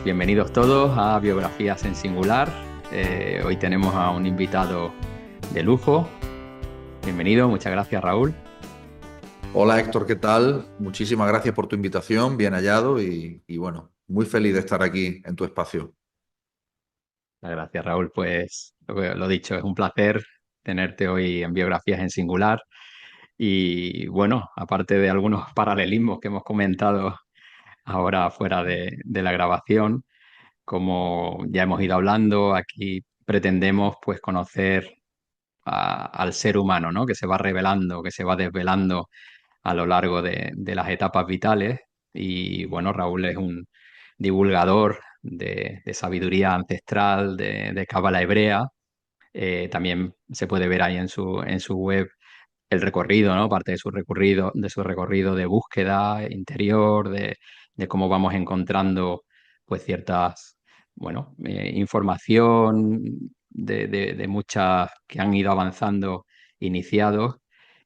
bienvenidos todos a Biografías en Singular. Hoy tenemos a un invitado de lujo. Bienvenido, muchas gracias, Raúl. Hola Héctor, ¿qué tal? Muchísimas gracias por tu invitación, bien hallado y bueno, muy feliz de estar aquí en tu espacio. Muchas gracias, Raúl. Pues lo dicho, es un placer tenerte hoy en Biografías en Singular. Y bueno, aparte de algunos paralelismos que hemos comentado ahora fuera de la grabación, como ya hemos ido hablando, aquí pretendemos pues conocer al ser humano, ¿no? Que se va revelando, que se va desvelando a lo largo de las etapas vitales. Y bueno, Raúl es un divulgador de sabiduría ancestral, de cábala hebrea. También se puede ver ahí en su web el recorrido, ¿no? Parte de su recorrido de búsqueda interior, de cómo vamos encontrando pues ciertas, bueno, información de muchas que han ido avanzando iniciados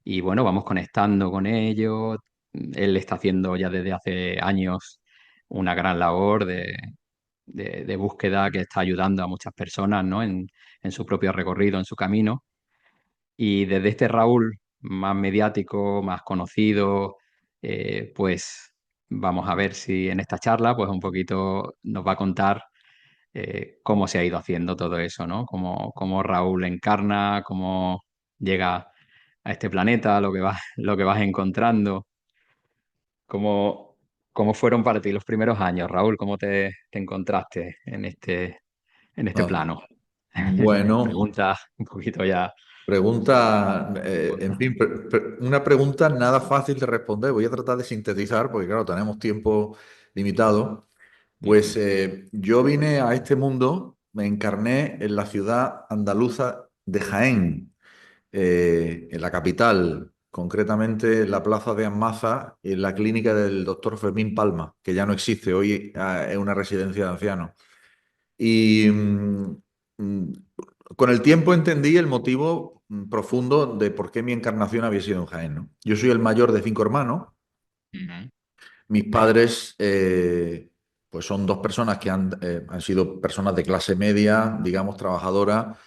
y bueno, vamos conectando con ellos. Él está haciendo ya desde hace años una gran labor de búsqueda que está ayudando a muchas personas, ¿no? En su propio recorrido, en su camino. Y desde este Raúl más mediático, más conocido, pues vamos a ver si en esta charla, pues un poquito nos va a contar cómo se ha ido haciendo todo eso, ¿no? Cómo Raúl encarna, cómo llega a este planeta, lo que vas encontrando, cómo fueron para ti los primeros años, Raúl, cómo te encontraste en este Ah, plano. bueno, Preguntas un poquito ya. pregunta, en Profundas. fin, una pregunta nada fácil de responder. Voy a tratar de sintetizar porque claro, tenemos tiempo limitado. Pues Ujú, yo vine a este mundo, me encarné en la ciudad andaluza de Jaén, en la capital, concretamente en la plaza de Anmaza, en la clínica del doctor Fermín Palma, que ya no existe, hoy es una residencia de ancianos. Y mm, con el tiempo entendí el motivo profundo de por qué mi encarnación había sido en Jaén, ¿no? Yo soy el mayor de 5 hermanos. ujú. Mis padres, pues son dos personas que han sido personas de clase media, digamos, trabajadoras,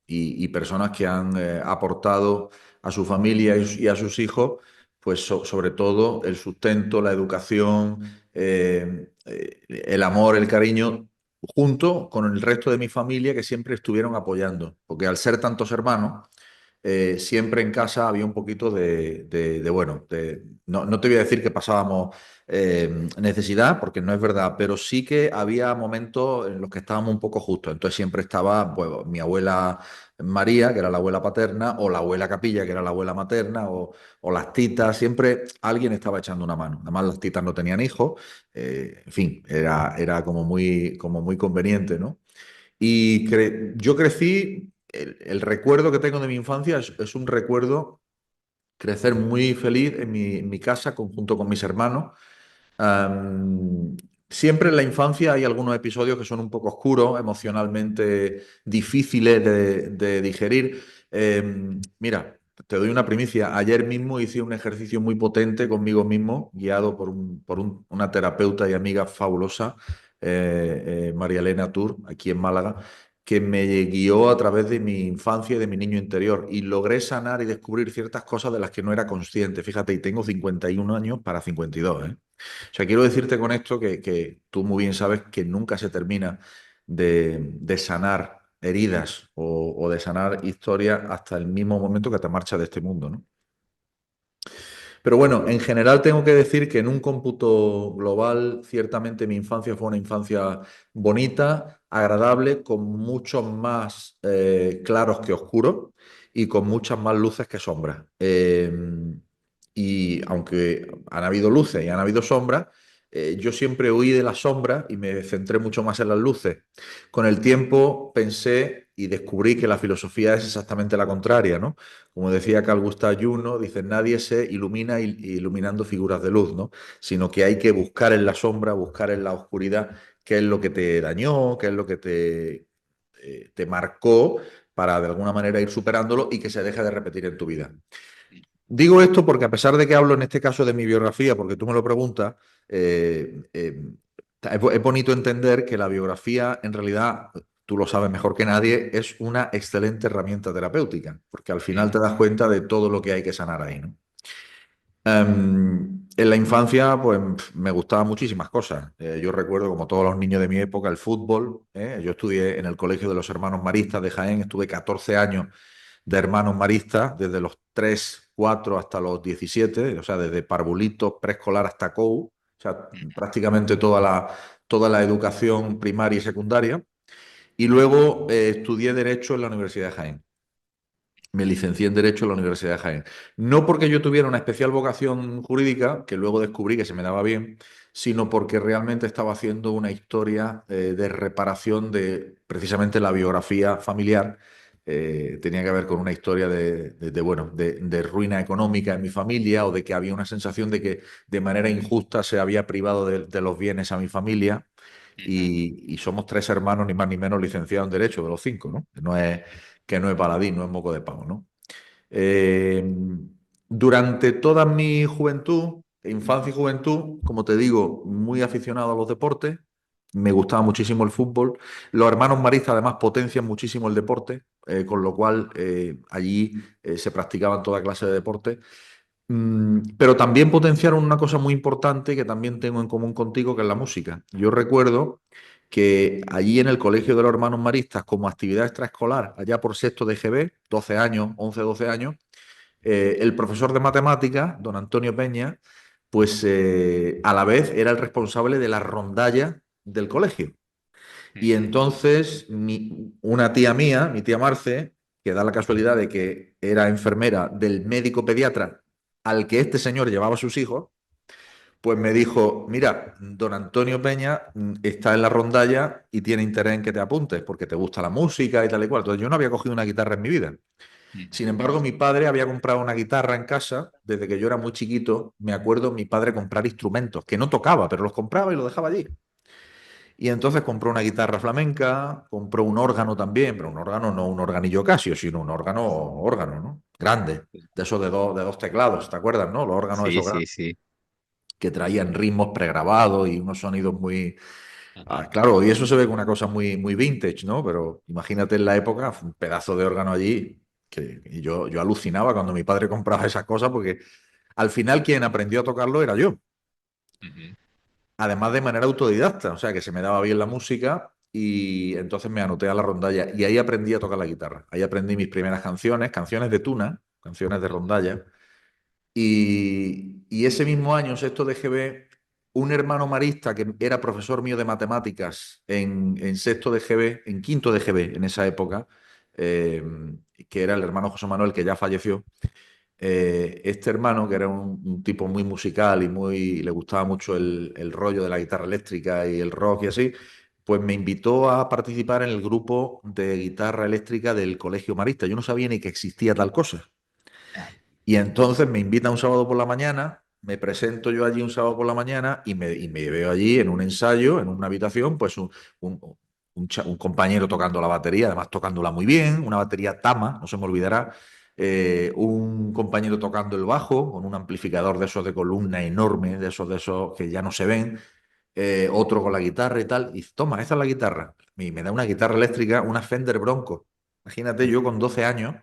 y personas que han aportado a su familia y a sus hijos, pues sobre todo el sustento, la educación, el amor, el cariño, junto con el resto de mi familia que siempre estuvieron apoyando, porque al ser tantos hermanos, siempre en casa había un poquito bueno, no te voy a decir que pasábamos necesidad, porque no es verdad, pero sí que había momentos en los que estábamos un poco justos. Entonces siempre estaba pues, mi abuela María, que era la abuela paterna, o la abuela Capilla, que era la abuela materna, o las titas, siempre alguien estaba echando una mano. Además, las titas no tenían hijos, en fin, era como muy conveniente, ¿no? Y yo crecí, el recuerdo que tengo de mi infancia es un recuerdo crecer muy feliz en mi casa junto con mis hermanos. Am, Siempre en la infancia hay algunos episodios que son un poco oscuros, emocionalmente difíciles de digerir. Mira, te doy una primicia. Ayer mismo hice un ejercicio muy potente conmigo mismo, guiado una terapeuta y amiga fabulosa, María Elena Tour, aquí en Málaga, que me guió a través de mi infancia y de mi niño interior. Y logré sanar y descubrir ciertas cosas de las que no era consciente. Fíjate, y tengo 51 años para 52, ¿eh? O sea, quiero decirte con esto que tú muy bien sabes que nunca se termina de sanar heridas o de sanar historias hasta el mismo momento que te marchas de este mundo, ¿no? Pero bueno, en general tengo que decir que en un cómputo global, ciertamente mi infancia fue una infancia bonita, agradable, con muchos más claros que oscuros y con muchas más luces que sombras. Y aunque han habido luces y han habido sombras, yo siempre huí de las sombras y me centré mucho más en las luces. Con el tiempo pensé y descubrí que la filosofía es exactamente la contraria, ¿no? Como decía Carl Gustav Jung, ¿no? Dice, nadie se ilumina iluminando figuras de luz, ¿no? Sino que hay que buscar en la sombra, buscar en la oscuridad qué es lo que te dañó, qué es lo que te marcó para de alguna manera ir superándolo y que se deje de repetir en tu vida. Digo esto porque a pesar de que hablo en este caso de mi biografía, porque tú me lo preguntas, Es bonito entender que la biografía, en realidad, tú lo sabes mejor que nadie, es una excelente herramienta terapéutica, porque al final te das cuenta de todo lo que hay que sanar ahí, ¿no? En la infancia, pues me gustaban muchísimas cosas. Yo recuerdo, como todos los niños de mi época, el fútbol. Yo estudié en el Colegio de los Hermanos Maristas de Jaén, estuve 14 años de hermanos maristas, desde los 3 4 hasta los 17, o sea, desde parvulito, preescolar hasta COU, o sea, prácticamente toda la educación primaria y secundaria. Y luego estudié Derecho en la Universidad de Jaén. Me licencié en Derecho en la Universidad de Jaén. No porque yo tuviera una especial vocación jurídica, que luego descubrí que se me daba bien, sino porque realmente estaba haciendo una historia de reparación de precisamente la biografía familiar. Tenía que ver con una historia bueno, de ruina económica en mi familia, o de que había una sensación de que de manera injusta se había privado de los bienes a mi familia. Y somos tres hermanos, ni más ni menos, licenciados en Derecho, de los cinco, ¿no? Que no es baladí, no es moco de pavo, ¿no? Eh, Durante toda mi juventud, infancia y juventud, como te digo, muy aficionado a los deportes, me gustaba muchísimo el fútbol. Los hermanos maristas además potencian muchísimo el deporte, con lo cual allí se practicaban toda clase de deportes. Pero también potenciaron una cosa muy importante que también tengo en común contigo, que es la música. Yo recuerdo que allí en el Colegio de los Hermanos Maristas, como actividad extraescolar, allá por sexto de GB, 12 años, 11 12 años, el profesor de matemáticas, don Antonio Peña, pues a la vez era el responsable de la rondalla del colegio. Y entonces una tía mía, mi tía Marce, que da la casualidad de que era enfermera del médico pediatra al que este señor llevaba a sus hijos, pues me dijo, mira, don Antonio Peña está en la rondalla y tiene interés en que te apuntes porque te gusta la música y tal y cual. Entonces yo no había cogido una guitarra en mi vida. Sin embargo, mi padre había comprado una guitarra en casa desde que yo era muy chiquito. Me acuerdo mi padre comprar instrumentos que no tocaba, pero los compraba y los dejaba allí. Y entonces compró una guitarra flamenca, compró un órgano también, pero un órgano no un organillo Casio, sino un órgano, ¿no? Grande, de esos de dos teclados, ¿te acuerdas, no? Los órganos Sí, esos sí, grandes, sí. que traían ritmos pregrabados y unos sonidos muy... Ajá. claro, y eso se ve como una cosa muy, muy vintage, ¿no? Pero imagínate en la época, un pedazo de órgano allí, que y yo alucinaba cuando mi padre compraba esas cosas, porque al final quien aprendió a tocarlo era yo. Ujú. Además de manera autodidacta, o sea que se me daba bien la música y entonces me anoté a la rondalla y ahí aprendí a tocar la guitarra. Ahí aprendí mis primeras canciones, canciones de tuna, canciones de rondalla. Y ese mismo año, sexto de GB, un hermano marista que era profesor mío de matemáticas en sexto de GB, en quinto de GB en esa época, eh, que era el hermano José Manuel, que ya falleció. Este hermano, que era un tipo muy musical y le gustaba mucho el rollo de la guitarra eléctrica y el rock y así, pues me invitó a participar en el grupo de guitarra eléctrica del Colegio Marista. Yo no sabía ni que existía tal cosa. Y entonces me invita un sábado por la mañana, me presento yo allí un sábado por la mañana y me veo allí en un ensayo, en una habitación, pues un, un compañero tocando la batería, además tocándola muy bien, una batería Tama, no se me olvidará, un compañero tocando el bajo con un amplificador de esos de columna enorme, de esos que ya no se ven, otro con la guitarra y tal, y toma, esa es la guitarra. Y me da una guitarra eléctrica, una Fender Bronco. Imagínate yo con 12 años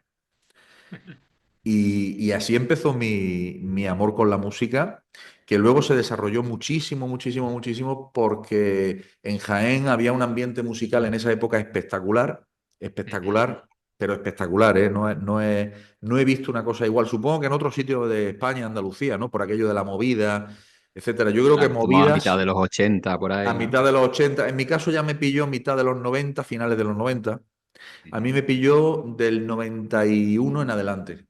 y así empezó mi amor con la música, que luego se desarrolló muchísimo, muchísimo, muchísimo, porque en Jaén había un ambiente musical en esa época espectacular, Ujú. espectacular, pero espectacular, ¿eh? No he visto una cosa igual. Supongo que en otros sitios de España, Andalucía, ¿no? Por aquello de la movida, etcétera. Yo creo que Claro, estamos a mitad movidas de los 80 por a ahí, ¿no? mitad de los 80, en mi caso ya me pilló mitad de los 90, finales de los 90. A mí Ujú. me pilló del 91 en adelante.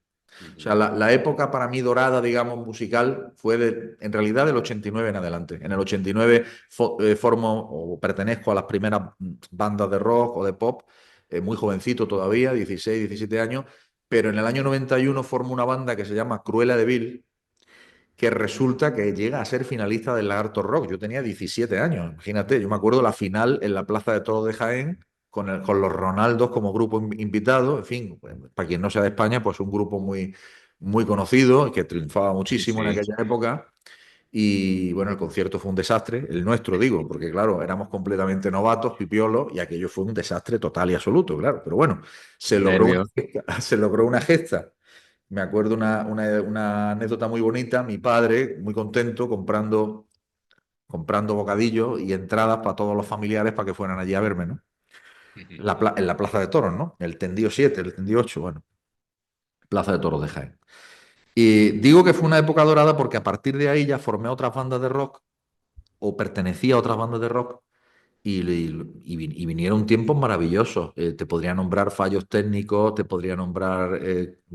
O sea, Ujú. la época para mí dorada, digamos, musical, fue en realidad del 89 en adelante. En el 89 formo o pertenezco a las primeras bandas de rock o de pop, muy jovencito todavía, 16 17 años, pero en el año 91 formo una banda que se llama Cruella de Vil, que resulta que llega a ser finalista del Lagarto Rock. Yo tenía 17 años, imagínate, yo me acuerdo la final en la Plaza de Toros de Jaén, con los Ronaldos como grupo invitado, en fin, pues, para quien no sea de España, pues un grupo muy, muy conocido y que triunfaba Sí, muchísimo en sí. aquella época. Y bueno, el concierto fue un desastre, el nuestro digo, porque claro, éramos completamente novatos, pipiolos, y aquello fue un desastre total y absoluto, claro. Pero bueno, se Qué logró una nervios. gesta, se logró una gesta. Me acuerdo una anécdota muy bonita, mi padre, muy contento, comprando bocadillos y entradas para todos los familiares para que fueran allí a verme, ¿no? Ujú. En la Plaza de Toros, ¿no? El tendido 7, el tendido 8, bueno, Plaza de Toros de Jaén. Y digo que fue una época dorada porque a partir de ahí ya formé otras bandas de rock o pertenecía a otras bandas de rock y vinieron tiempos maravillosos. Te podría nombrar fallos técnicos, te podría nombrar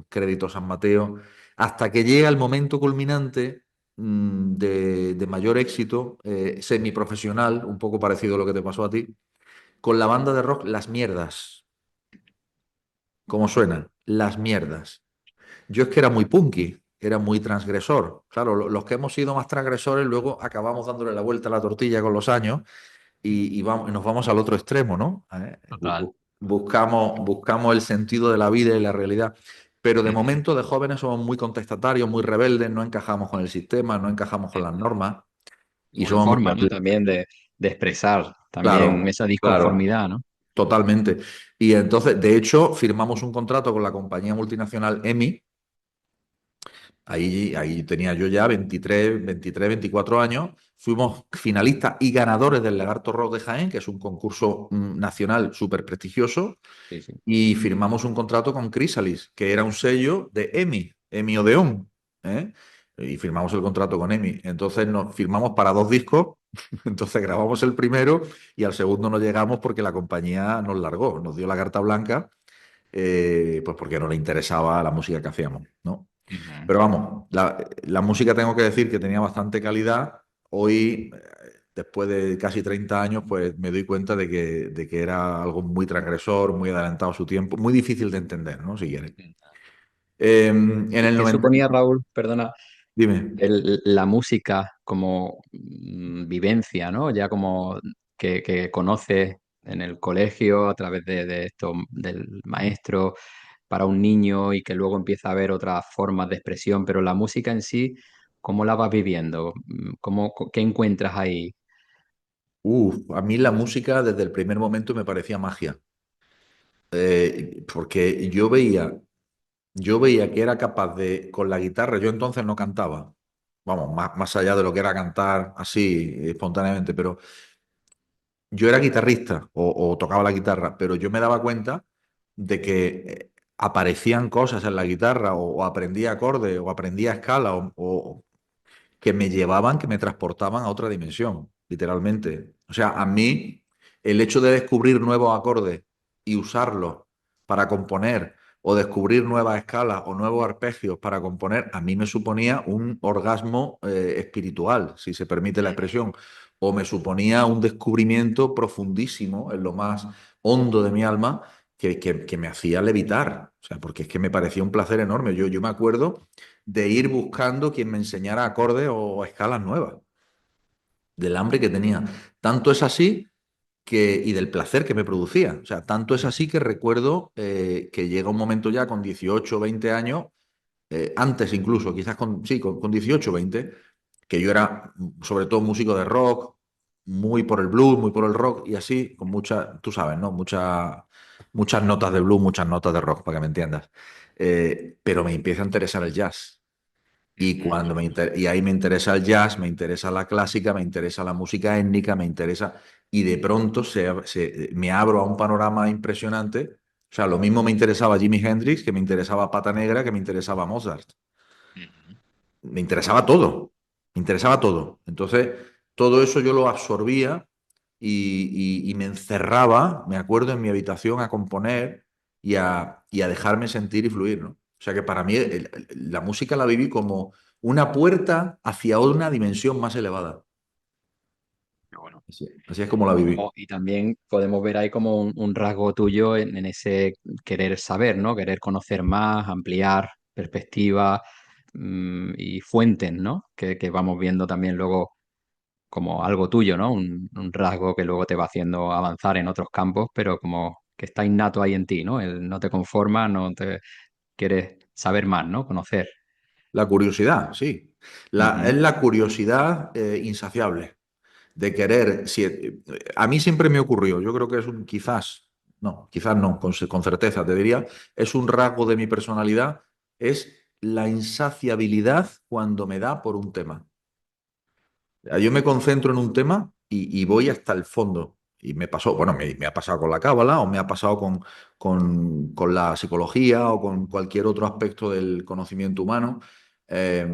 crédito San Mateo, hasta que llega el momento culminante de mayor éxito semiprofesional, un poco parecido a lo que te pasó a ti, con la banda de rock Las Mierdas. ¿Cómo suenan? Las Mierdas. Yo es que era muy punky, era muy transgresor. Claro, los que hemos sido más transgresores luego acabamos dándole la vuelta a la tortilla con los años y nos vamos al otro extremo, ¿no? Total. Buscamos el sentido de la vida y la realidad. Pero de Ujú. momento de jóvenes somos muy contestatarios, muy rebeldes, no encajamos con el sistema, no encajamos con las normas y Como una somos muy forma, ¿no? creativos. También de expresar también Claro, esa claro, disconformidad, ¿no? totalmente. Y entonces, de hecho, firmamos un contrato con la compañía multinacional EMI. Ahí tenía yo ya 24 años. Fuimos finalistas y ganadores del Lagarto Rock de Jaén, que es un concurso nacional súper prestigioso, Sí, sí. y firmamos un contrato con Chrysalis, que era un sello de EMI, EMI Odeón, ¿eh? Y firmamos el contrato con EMI. Entonces nos firmamos para dos discos, entonces grabamos el primero y al segundo no llegamos porque la compañía nos largó, nos dio la carta blanca, pues porque no le interesaba la música que hacíamos, ¿no? Ujú. Pero vamos, la música tengo que decir que tenía bastante calidad. Hoy, después de casi 30 años, pues me doy cuenta de que era algo muy transgresor, muy adelantado a su tiempo, muy difícil de entender, ¿no? Si quieres. En ¿Y el qué 90, suponía, Raúl, perdona, dime. la música como vivencia, ¿no? Ya como que conoces en el colegio a través de esto, del maestro para un niño y que luego empieza a haber otras formas de expresión, pero la música en sí, ¿cómo la vas viviendo? ¿Qué encuentras ahí? A mí la música desde el primer momento me parecía magia. Porque yo veía que era capaz de, con la guitarra, yo entonces no cantaba, vamos, más allá de lo que era cantar así espontáneamente, pero yo era guitarrista o tocaba la guitarra, pero yo me daba cuenta de que aparecían cosas en la guitarra o aprendía acordes o aprendía escala o que me llevaban, que me transportaban a otra dimensión, literalmente. O sea, a mí el hecho de descubrir nuevos acordes y usarlos para componer o descubrir nuevas escalas o nuevos arpegios para componer, a mí me suponía un orgasmo espiritual, si se permite la Ujú. expresión, o me suponía un descubrimiento profundísimo en lo más hondo de mi alma que me hacía levitar. O sea, porque es que me parecía un placer enorme. Yo me acuerdo de ir buscando quien me enseñara acordes o escalas nuevas, del hambre que tenía. Tanto es así y del placer que me producía. O sea, tanto es así que recuerdo que llega un momento ya con 18 o 20 años, antes incluso, quizás sí, con 18 o 20, que yo era sobre todo músico de rock, muy por el blues, muy por el rock y así, con muchas, tú sabes, ¿no? Muchas notas de blues, muchas notas de rock, para que me entiendas. Pero me empieza a interesar el jazz. Ujú. Y ahí me interesa el jazz, me interesa la clásica, me interesa la música étnica, me interesa. Y de pronto me abro a un panorama impresionante. O sea, lo mismo me interesaba Jimi Hendrix, que me interesaba Pata Negra, que me interesaba Mozart. Ujú. Me interesaba todo. Me interesaba todo. Entonces, todo eso yo lo absorbía y me encerraba, me acuerdo, en mi habitación a componer y a dejarme sentir y fluir, ¿no? O sea que para mí la música la viví como una puerta hacia una dimensión más elevada. Qué bueno. Así es como la viví. Y también podemos ver ahí como un rasgo tuyo en ese querer saber, ¿no? Querer conocer más, ampliar perspectivas y fuentes, ¿no? Que vamos viendo también luego como algo tuyo, ¿no? Un rasgo que luego te va haciendo avanzar en otros campos, pero como que está innato ahí en ti, ¿no? El no te conforma, no te quieres saber más, ¿no? Conocer. La curiosidad, sí. Es Ujú, la curiosidad insaciable de querer. A mí siempre me ocurrió, yo creo que es un quizás no, con certeza te diría, es un rasgo de mi personalidad, es la insaciabilidad cuando me da por un tema. Yo me concentro en un tema y voy hasta el fondo. Y me pasó, bueno, me ha pasado con la cábala o me ha pasado con la psicología o con cualquier otro aspecto del conocimiento humano. Eh,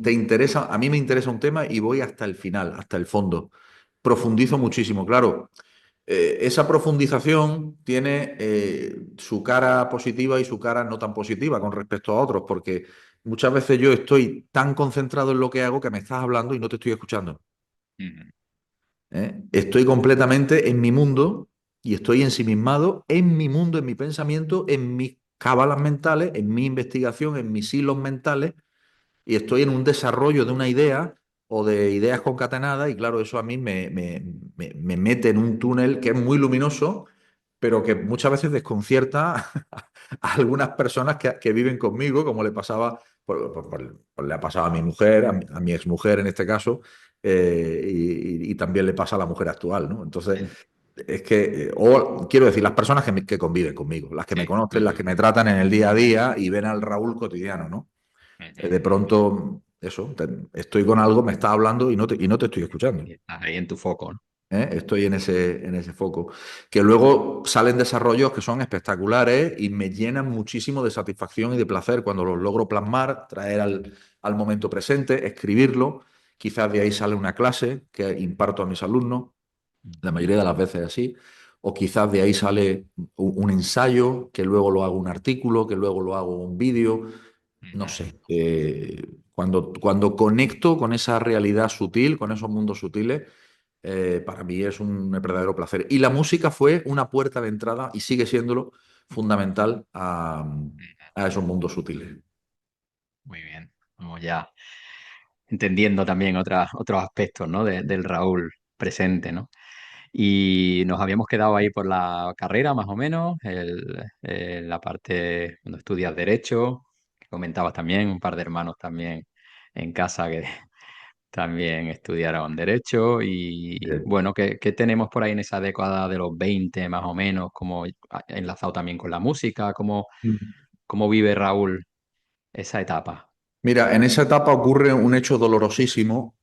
te interesa, a mí me interesa un tema y voy hasta el final, hasta el fondo. Profundizo muchísimo, claro. Esa profundización tiene su cara positiva y su cara no tan positiva con respecto a otros, porque muchas veces yo estoy tan concentrado en lo que hago que me estás hablando y no te estoy escuchando. ujú, ¿Eh? Estoy completamente en mi mundo y estoy ensimismado en mi mundo, en mi pensamiento, en mis cábalas mentales, en mi investigación, en mis hilos mentales y estoy en un desarrollo de una idea o de ideas concatenadas y claro, eso a mí me mete en un túnel que es muy luminoso, pero que muchas veces desconcierta a algunas personas que viven conmigo, como le pasaba, le ha pasado a mi mujer, a mi exmujer en este caso, y también le pasa a la mujer actual, ¿no? Entonces, es que, o quiero decir, las personas que conviven conmigo, las que me sí, conocen, las ujú, que me tratan en el día a día y ven al Raúl cotidiano, ¿no? ujú. De pronto, eso, estoy con algo, me está hablando y no te estoy escuchando. Y estás ahí en tu foco, ¿no? ¿Eh? Estoy en ese foco. Que luego salen desarrollos que son espectaculares y me llenan muchísimo de satisfacción y de placer cuando los logro plasmar, traer al momento presente, escribirlo. Quizás de ahí sale una clase que imparto a mis alumnos, la Ujú, mayoría de las veces así. O quizás de ahí sale un ensayo, que luego lo hago un artículo, que luego lo hago un vídeo no ujú. sé, cuando conecto con esa realidad sutil, con esos mundos sutiles, para mí es un verdadero placer. Y la música fue una puerta de entrada y sigue siéndolo fundamental a esos mundos sutiles. Muy bien. Vamos ya entendiendo también otros aspectos, ¿no? Del Raúl presente, ¿no? Y nos habíamos quedado ahí por la carrera, más o menos, la parte cuando estudias Derecho, que comentabas también, un par de hermanos también en casa que también estudiaron Derecho. Y Bien. bueno, ¿qué tenemos por ahí en esa década de los 20 más o menos? Como enlazado también con la música, cómo vive Raúl esa etapa? Mira, en esa etapa ocurre un hecho dolorosísimo.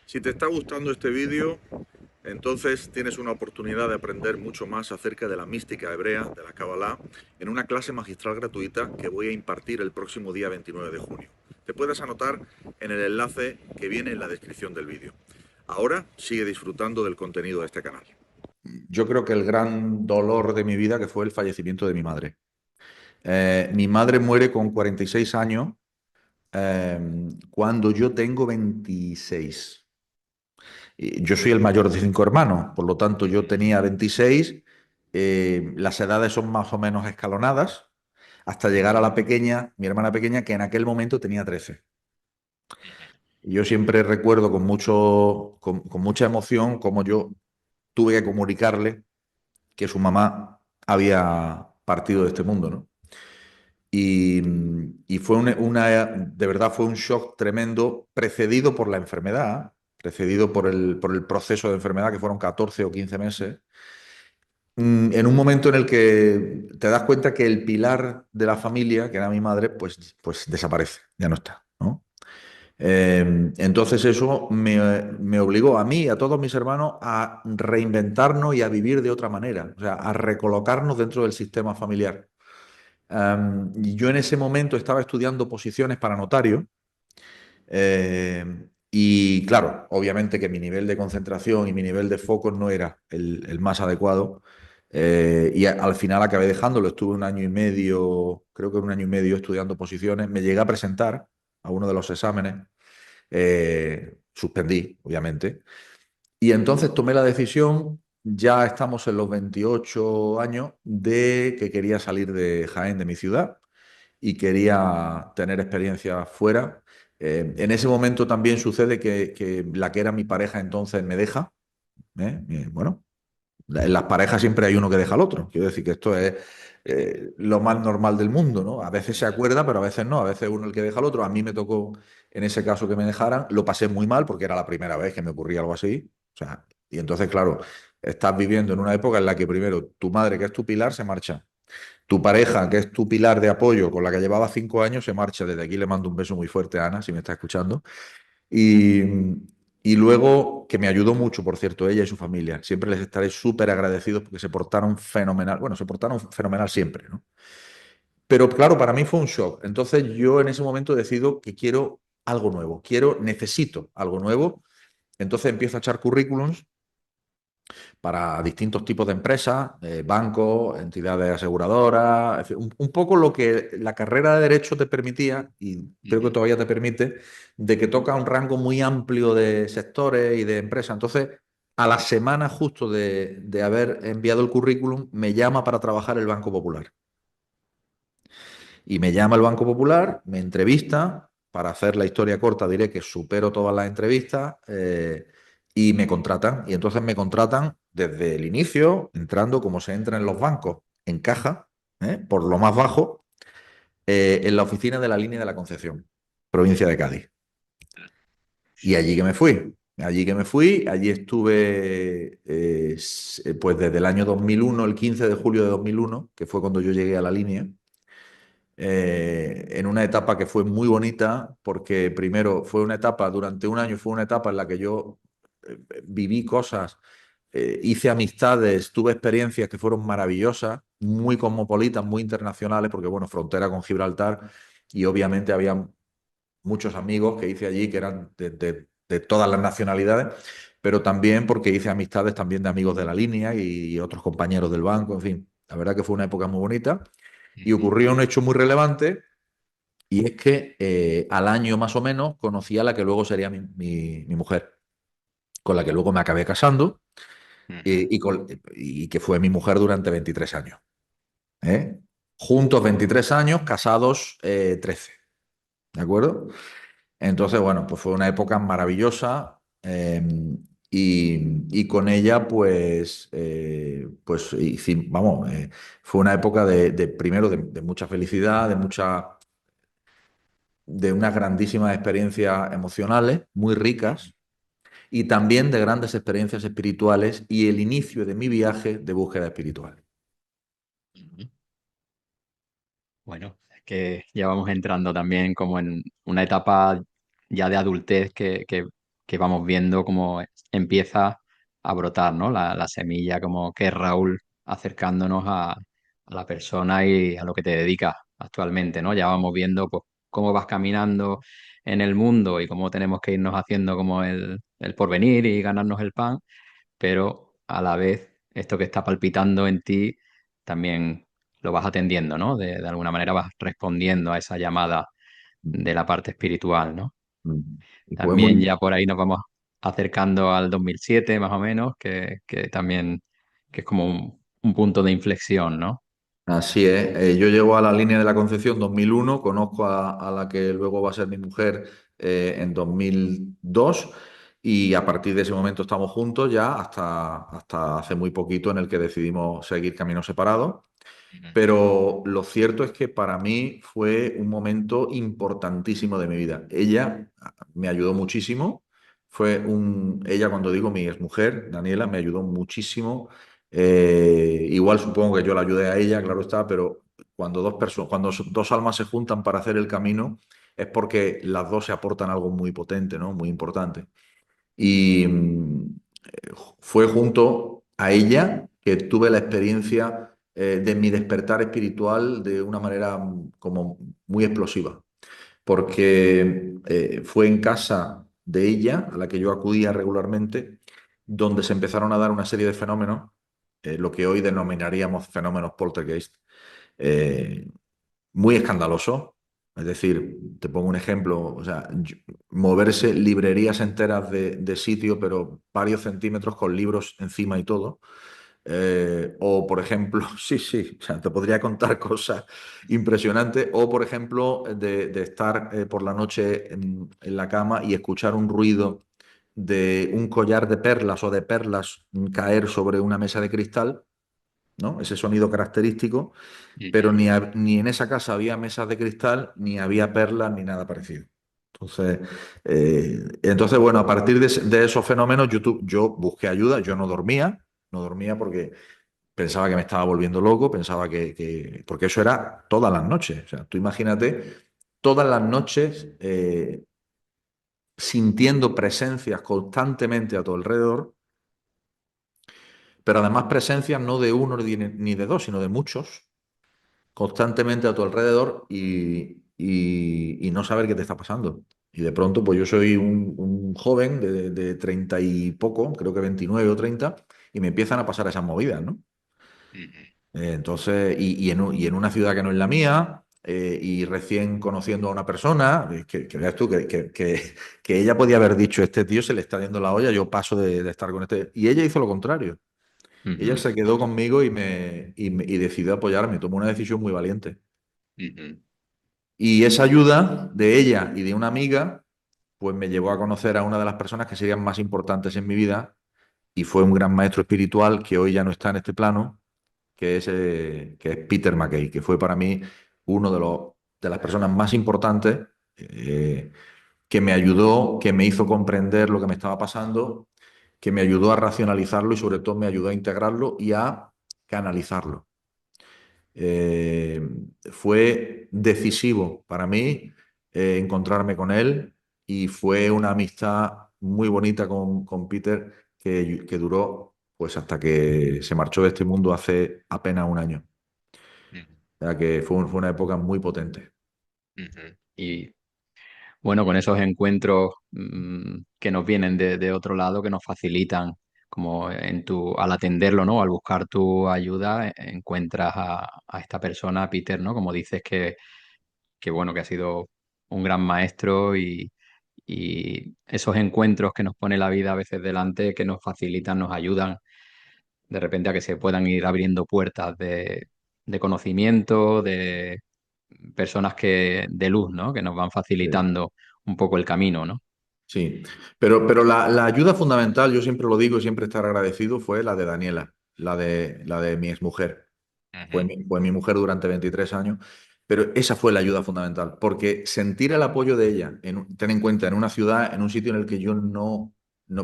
Si te está gustando este vídeo, entonces tienes una oportunidad de aprender mucho más acerca de la mística hebrea, de la Kabbalah, en una clase magistral gratuita que voy a impartir el próximo día 29 de junio. Te puedes anotar en el enlace que viene en la descripción del vídeo. Ahora sigue disfrutando del contenido de este canal. Yo creo que el gran dolor de mi vida que fue el fallecimiento de mi madre. Mi madre muere con 46 años eh, cuando yo tengo 26. Yo soy el mayor de cinco hermanos, por lo tanto yo tenía 26, las edades son más o menos escalonadas, hasta llegar a la pequeña, mi hermana pequeña, que en aquel momento tenía 13. Y yo siempre recuerdo con mucha emoción cómo yo tuve que comunicarle que su mamá había partido de este mundo, ¿no? Y, y fue de verdad fue un shock tremendo, precedido por la enfermedad, precedido por el proceso de enfermedad, que fueron 14 o 15 meses, en un momento en el que te das cuenta que el pilar de la familia, que era mi madre, pues desaparece, ya no está, ¿no? Entonces eso me obligó a mí y a todos mis hermanos a reinventarnos y a vivir de otra manera, o sea, a recolocarnos dentro del sistema familiar. Y yo en ese momento estaba estudiando posiciones para notario y claro, obviamente que mi nivel de concentración y mi nivel de foco no era el más adecuado. Al final acabé dejándolo, estuve un año y medio, creo que un año y medio estudiando posiciones, me llegué a presentar a uno de los exámenes, suspendí, obviamente, y entonces tomé la decisión, ya estamos en los 28 años, de que quería salir de Jaén, de mi ciudad, y quería tener experiencia fuera. En ese momento también sucede que la que era mi pareja entonces me deja. Bueno, En las parejas siempre hay uno que deja al otro. Quiero decir que esto es lo más normal del mundo, ¿no? A veces se acuerda, pero a veces no. A veces uno el que deja al otro. A mí me tocó, en ese caso, que me dejaran. Lo pasé muy mal porque era la primera vez que me ocurría algo así. O sea, y entonces, claro, estás viviendo en una época en la que primero tu madre, que es tu pilar, se marcha. Tu pareja, que es tu pilar de apoyo, con la que llevaba 5 años, se marcha. Desde aquí le mando un beso muy fuerte a Ana, si me está escuchando. Y, y luego, que me ayudó mucho, por cierto, ella y su familia. Siempre les estaré súper agradecidos porque se portaron fenomenal. Bueno, se portaron fenomenal siempre, ¿no? Pero claro, para mí fue un shock. Entonces yo en ese momento decido que quiero algo nuevo, necesito algo nuevo. Entonces empiezo a echar currículums para distintos tipos de empresas, bancos, entidades aseguradoras, en fin, un poco lo que la carrera de Derecho te permitía, y creo que Ujú. todavía te permite, de que toca un rango muy amplio de sectores y de empresas. Entonces, a la semana justo de haber enviado el currículum, me llama para trabajar el Banco Popular. Y me llama el Banco Popular, me entrevista, para hacer la historia corta diré que supero todas las entrevistas y me contratan. Y entonces me contratan desde el inicio, entrando como se entra en los bancos, en caja, por lo más bajo, en la oficina de la línea de la Concepción, provincia de Cádiz. Y allí que me fui. Allí que me fui, allí estuve pues desde el año 2001, el 15 de julio de 2001, que fue cuando yo llegué a la línea, en una etapa que fue muy bonita, porque primero fue una etapa, durante un año fue una etapa en la que yo viví cosas, hice amistades, tuve experiencias que fueron maravillosas, muy cosmopolitas, muy internacionales, porque bueno, frontera con Gibraltar y obviamente había muchos amigos que hice allí que eran de todas las nacionalidades, pero también porque hice amistades también de amigos de la línea y otros compañeros del banco, en fin, la verdad que fue una época muy bonita. Y Ujú. ocurrió un hecho muy relevante y es que al año más o menos conocí a la que luego sería mi mujer, con la que luego me acabé casando Ujú. y que fue mi mujer durante 23 años. ¿Eh? Juntos 23 años, casados 13. ¿De acuerdo? Entonces, bueno, pues fue una época maravillosa y con ella, pues vamos, fue una época primero de mucha felicidad, de unas grandísimas experiencias emocionales, muy ricas, y también de grandes experiencias espirituales y el inicio de mi viaje de búsqueda espiritual. Ujú. Bueno, es que ya vamos entrando también como en una etapa ya de adultez que vamos viendo cómo empieza a brotar, ¿no? La semilla, como que es Raúl acercándonos a la persona y a lo que te dedicas actualmente, ¿no? Ya vamos viendo pues cómo vas caminando en el mundo y cómo tenemos que irnos haciendo como el porvenir y ganarnos el pan, pero a la vez esto que está palpitando en ti también lo vas atendiendo, ¿no? De alguna manera vas respondiendo a esa llamada de la parte espiritual, ¿no? Mm. Y fue También muy, ya por ahí nos vamos acercando al 2007 más o menos, que también que es como un punto de inflexión, ¿no? Así es. Yo llego a la línea de la Concepción 2001, conozco a la que luego va a ser mi mujer en 2002 y a partir de ese momento estamos juntos ya hasta hace muy poquito en el que decidimos seguir caminos separados. Ujú. Pero lo cierto es que para mí fue un momento importantísimo de mi vida. Ella me ayudó muchísimo. Ella, cuando digo mi exmujer, Daniela, me ayudó muchísimo. Igual supongo que yo la ayudé a ella, claro está, pero cuando dos personas, dos almas se juntan para hacer el camino, es porque las dos se aportan algo muy potente, ¿no? Muy importante. Y fue junto a ella que tuve la experiencia de mi despertar espiritual de una manera como muy explosiva, porque fue en casa de ella, a la que yo acudía regularmente, donde se empezaron a dar una serie de fenómenos, lo que hoy denominaríamos fenómenos poltergeist, eh, muy escandaloso. Es decir, te pongo un ejemplo, o sea, moverse librerías enteras de sitio, pero varios centímetros con libros encima y todo. O, por ejemplo, sí, sí, o sea, te podría contar cosas impresionantes. O, por ejemplo, de estar por la noche en la cama y escuchar un ruido de un collar de perlas o de perlas caer sobre una mesa de cristal, ¿no? Ese sonido característico, pero Ujú, ni en esa casa había mesas de cristal, ni había perlas, ni nada parecido. Entonces, bueno, a partir de esos fenómenos, yo busqué ayuda, yo no dormía porque pensaba que me estaba volviendo loco, pensaba porque eso era todas las noches. O sea, tú imagínate todas las noches sintiendo presencias constantemente a tu alrededor, pero además presencias no de uno ni de dos, sino de muchos, constantemente a tu alrededor y no saber qué te está pasando. Y de pronto, pues yo soy un joven de 30 y poco, creo que 29 o 30, y me empiezan a pasar esas movidas, ¿no? ujú, Entonces, y en una ciudad que no es la mía, y recién conociendo a una persona, que veas tú que ella podía haber dicho, este tío se le está yendo la olla, yo paso de estar con este. Y ella hizo lo contrario. Ella ujú, se quedó conmigo y decidió apoyarme, tomó una decisión muy valiente. ujú, Y esa ayuda de ella y de una amiga, pues me llevó a conocer a una de las personas que serían más importantes en mi vida, y fue un gran maestro espiritual que hoy ya no está en este plano, que es Peter McKay, que fue para mí uno de las personas más importantes, eh, que me ayudó, que me hizo comprender lo que me estaba pasando, que me ayudó a racionalizarlo y sobre todo me ayudó a integrarlo y a canalizarlo. Eh, Fue decisivo para mí encontrarme con él, y fue una amistad muy bonita con Peter que duró pues hasta que se marchó de este mundo hace apenas un año. ujú, O sea que fue una época muy potente. ujú. Y bueno, con esos encuentros que nos vienen de otro lado, que nos facilitan, como al atenderlo, ¿no? Al buscar tu ayuda, encuentras a esta persona, a Peter, ¿no? Como dices que bueno, que ha sido un gran maestro y esos encuentros que nos pone la vida a veces delante, que nos facilitan, nos ayudan de repente a que se puedan ir abriendo puertas de conocimiento, de personas de luz, ¿no? Que nos van Sí. facilitando un poco el camino, ¿no? Sí, pero la ayuda fundamental, yo siempre lo digo y siempre estar agradecido, fue la de Daniela, la de mi exmujer. Ujú, Fue mi mujer durante 23 años, pero esa fue la ayuda fundamental, porque sentir el apoyo de ella, ten en cuenta, en una ciudad, en un sitio en el que yo no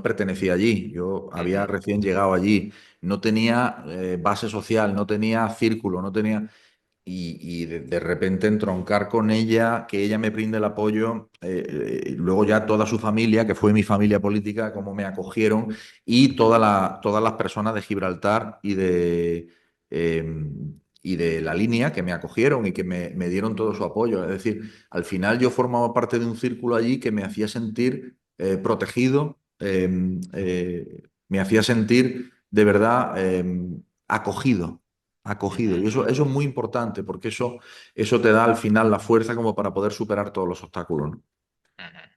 pertenecía allí, yo había ujú, recién llegado allí, no tenía base social, no tenía círculo, no tenía. Y de repente entroncar con ella, que ella me brinde el apoyo, luego ya toda su familia, que fue mi familia política, cómo me acogieron, y todas las personas de Gibraltar eh, y de la línea que me acogieron y que me dieron todo su apoyo. Es decir, al final yo formaba parte de un círculo allí que me hacía sentir protegido, me hacía sentir de verdad acogido, acogido. ujú, Y eso es muy importante porque eso te da al final la fuerza como para poder superar todos los obstáculos, ¿no? ujú.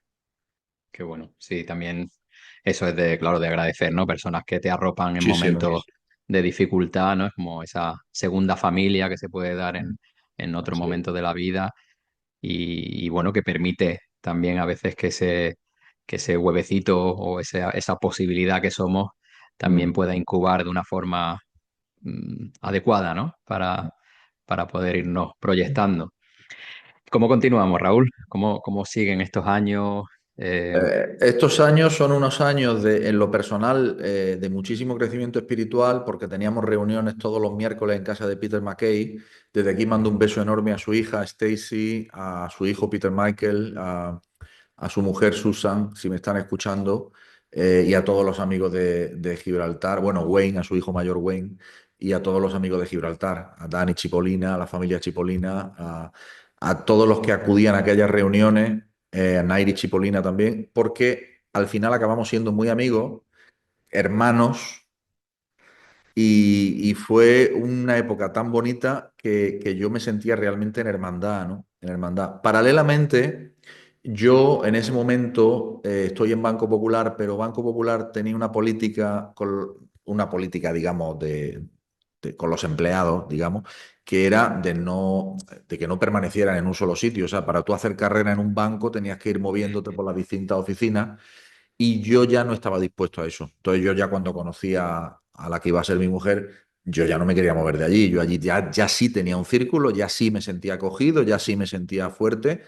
Qué bueno. Sí, también eso es claro, de agradecer, ¿no? Personas que te arropan en Muchísimo. momentos de dificultad, ¿no? Es como esa segunda familia que se puede dar en otro Así es. momento de la vida y bueno, que permite también a veces que ese huevecito o esa posibilidad que somos también Mm. pueda incubar de una forma adecuada, ¿no? Para poder irnos proyectando. ¿Cómo continuamos, Raúl? ¿Cómo siguen estos años? Eh, Estos años son unos años en lo personal, de muchísimo crecimiento espiritual, porque teníamos reuniones todos los miércoles en casa de Peter McKay. Desde aquí mando un beso enorme a su hija Stacy, a su hijo Peter Michael, a su mujer Susan, si me están escuchando, y a todos los amigos de Gibraltar, bueno, Wayne, a su hijo mayor Wayne, y a todos los amigos de Gibraltar, a Dani Chipolina, a la familia Chipolina, a todos los que acudían a aquellas reuniones, a Nairi Chipolina también, porque al final acabamos siendo muy amigos, hermanos, y fue una época tan bonita que yo me sentía realmente en hermandad, ¿no? En hermandad. Paralelamente, yo en ese momento estoy en Banco Popular, pero Banco Popular tenía una política, digamos, con los empleados, digamos, que era de que no permanecieran en un solo sitio. O sea, para tú hacer carrera en un banco tenías que ir moviéndote por las distintas oficinas, y yo ya no estaba dispuesto a eso. Entonces yo ya cuando conocí a la que iba a ser mi mujer, yo ya no me quería mover de allí. Yo allí ya sí tenía un círculo, ya sí me sentía acogido, ya sí me sentía fuerte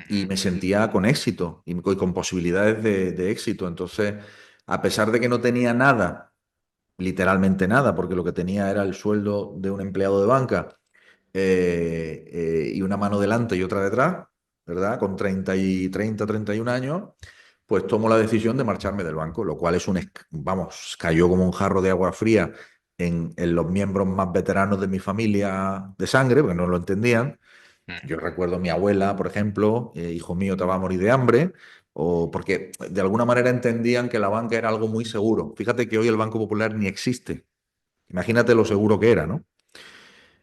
y Ujú, me sentía con éxito y con posibilidades de éxito. Entonces, a pesar de que no tenía nada, literalmente nada, porque lo que tenía era el sueldo de un empleado de banca y una mano delante y otra detrás, ¿verdad? Con 31 años, pues tomo la decisión de marcharme del banco, lo cual es vamos, cayó como un jarro de agua fría en los miembros más veteranos de mi familia de sangre, porque no lo entendían. Yo ujú, recuerdo a mi abuela, por ejemplo, hijo mío, te va a morir de hambre, o porque de alguna manera entendían que la banca era algo muy seguro. Fíjate que hoy el Banco Popular ni existe. Imagínate lo seguro que era, ¿no?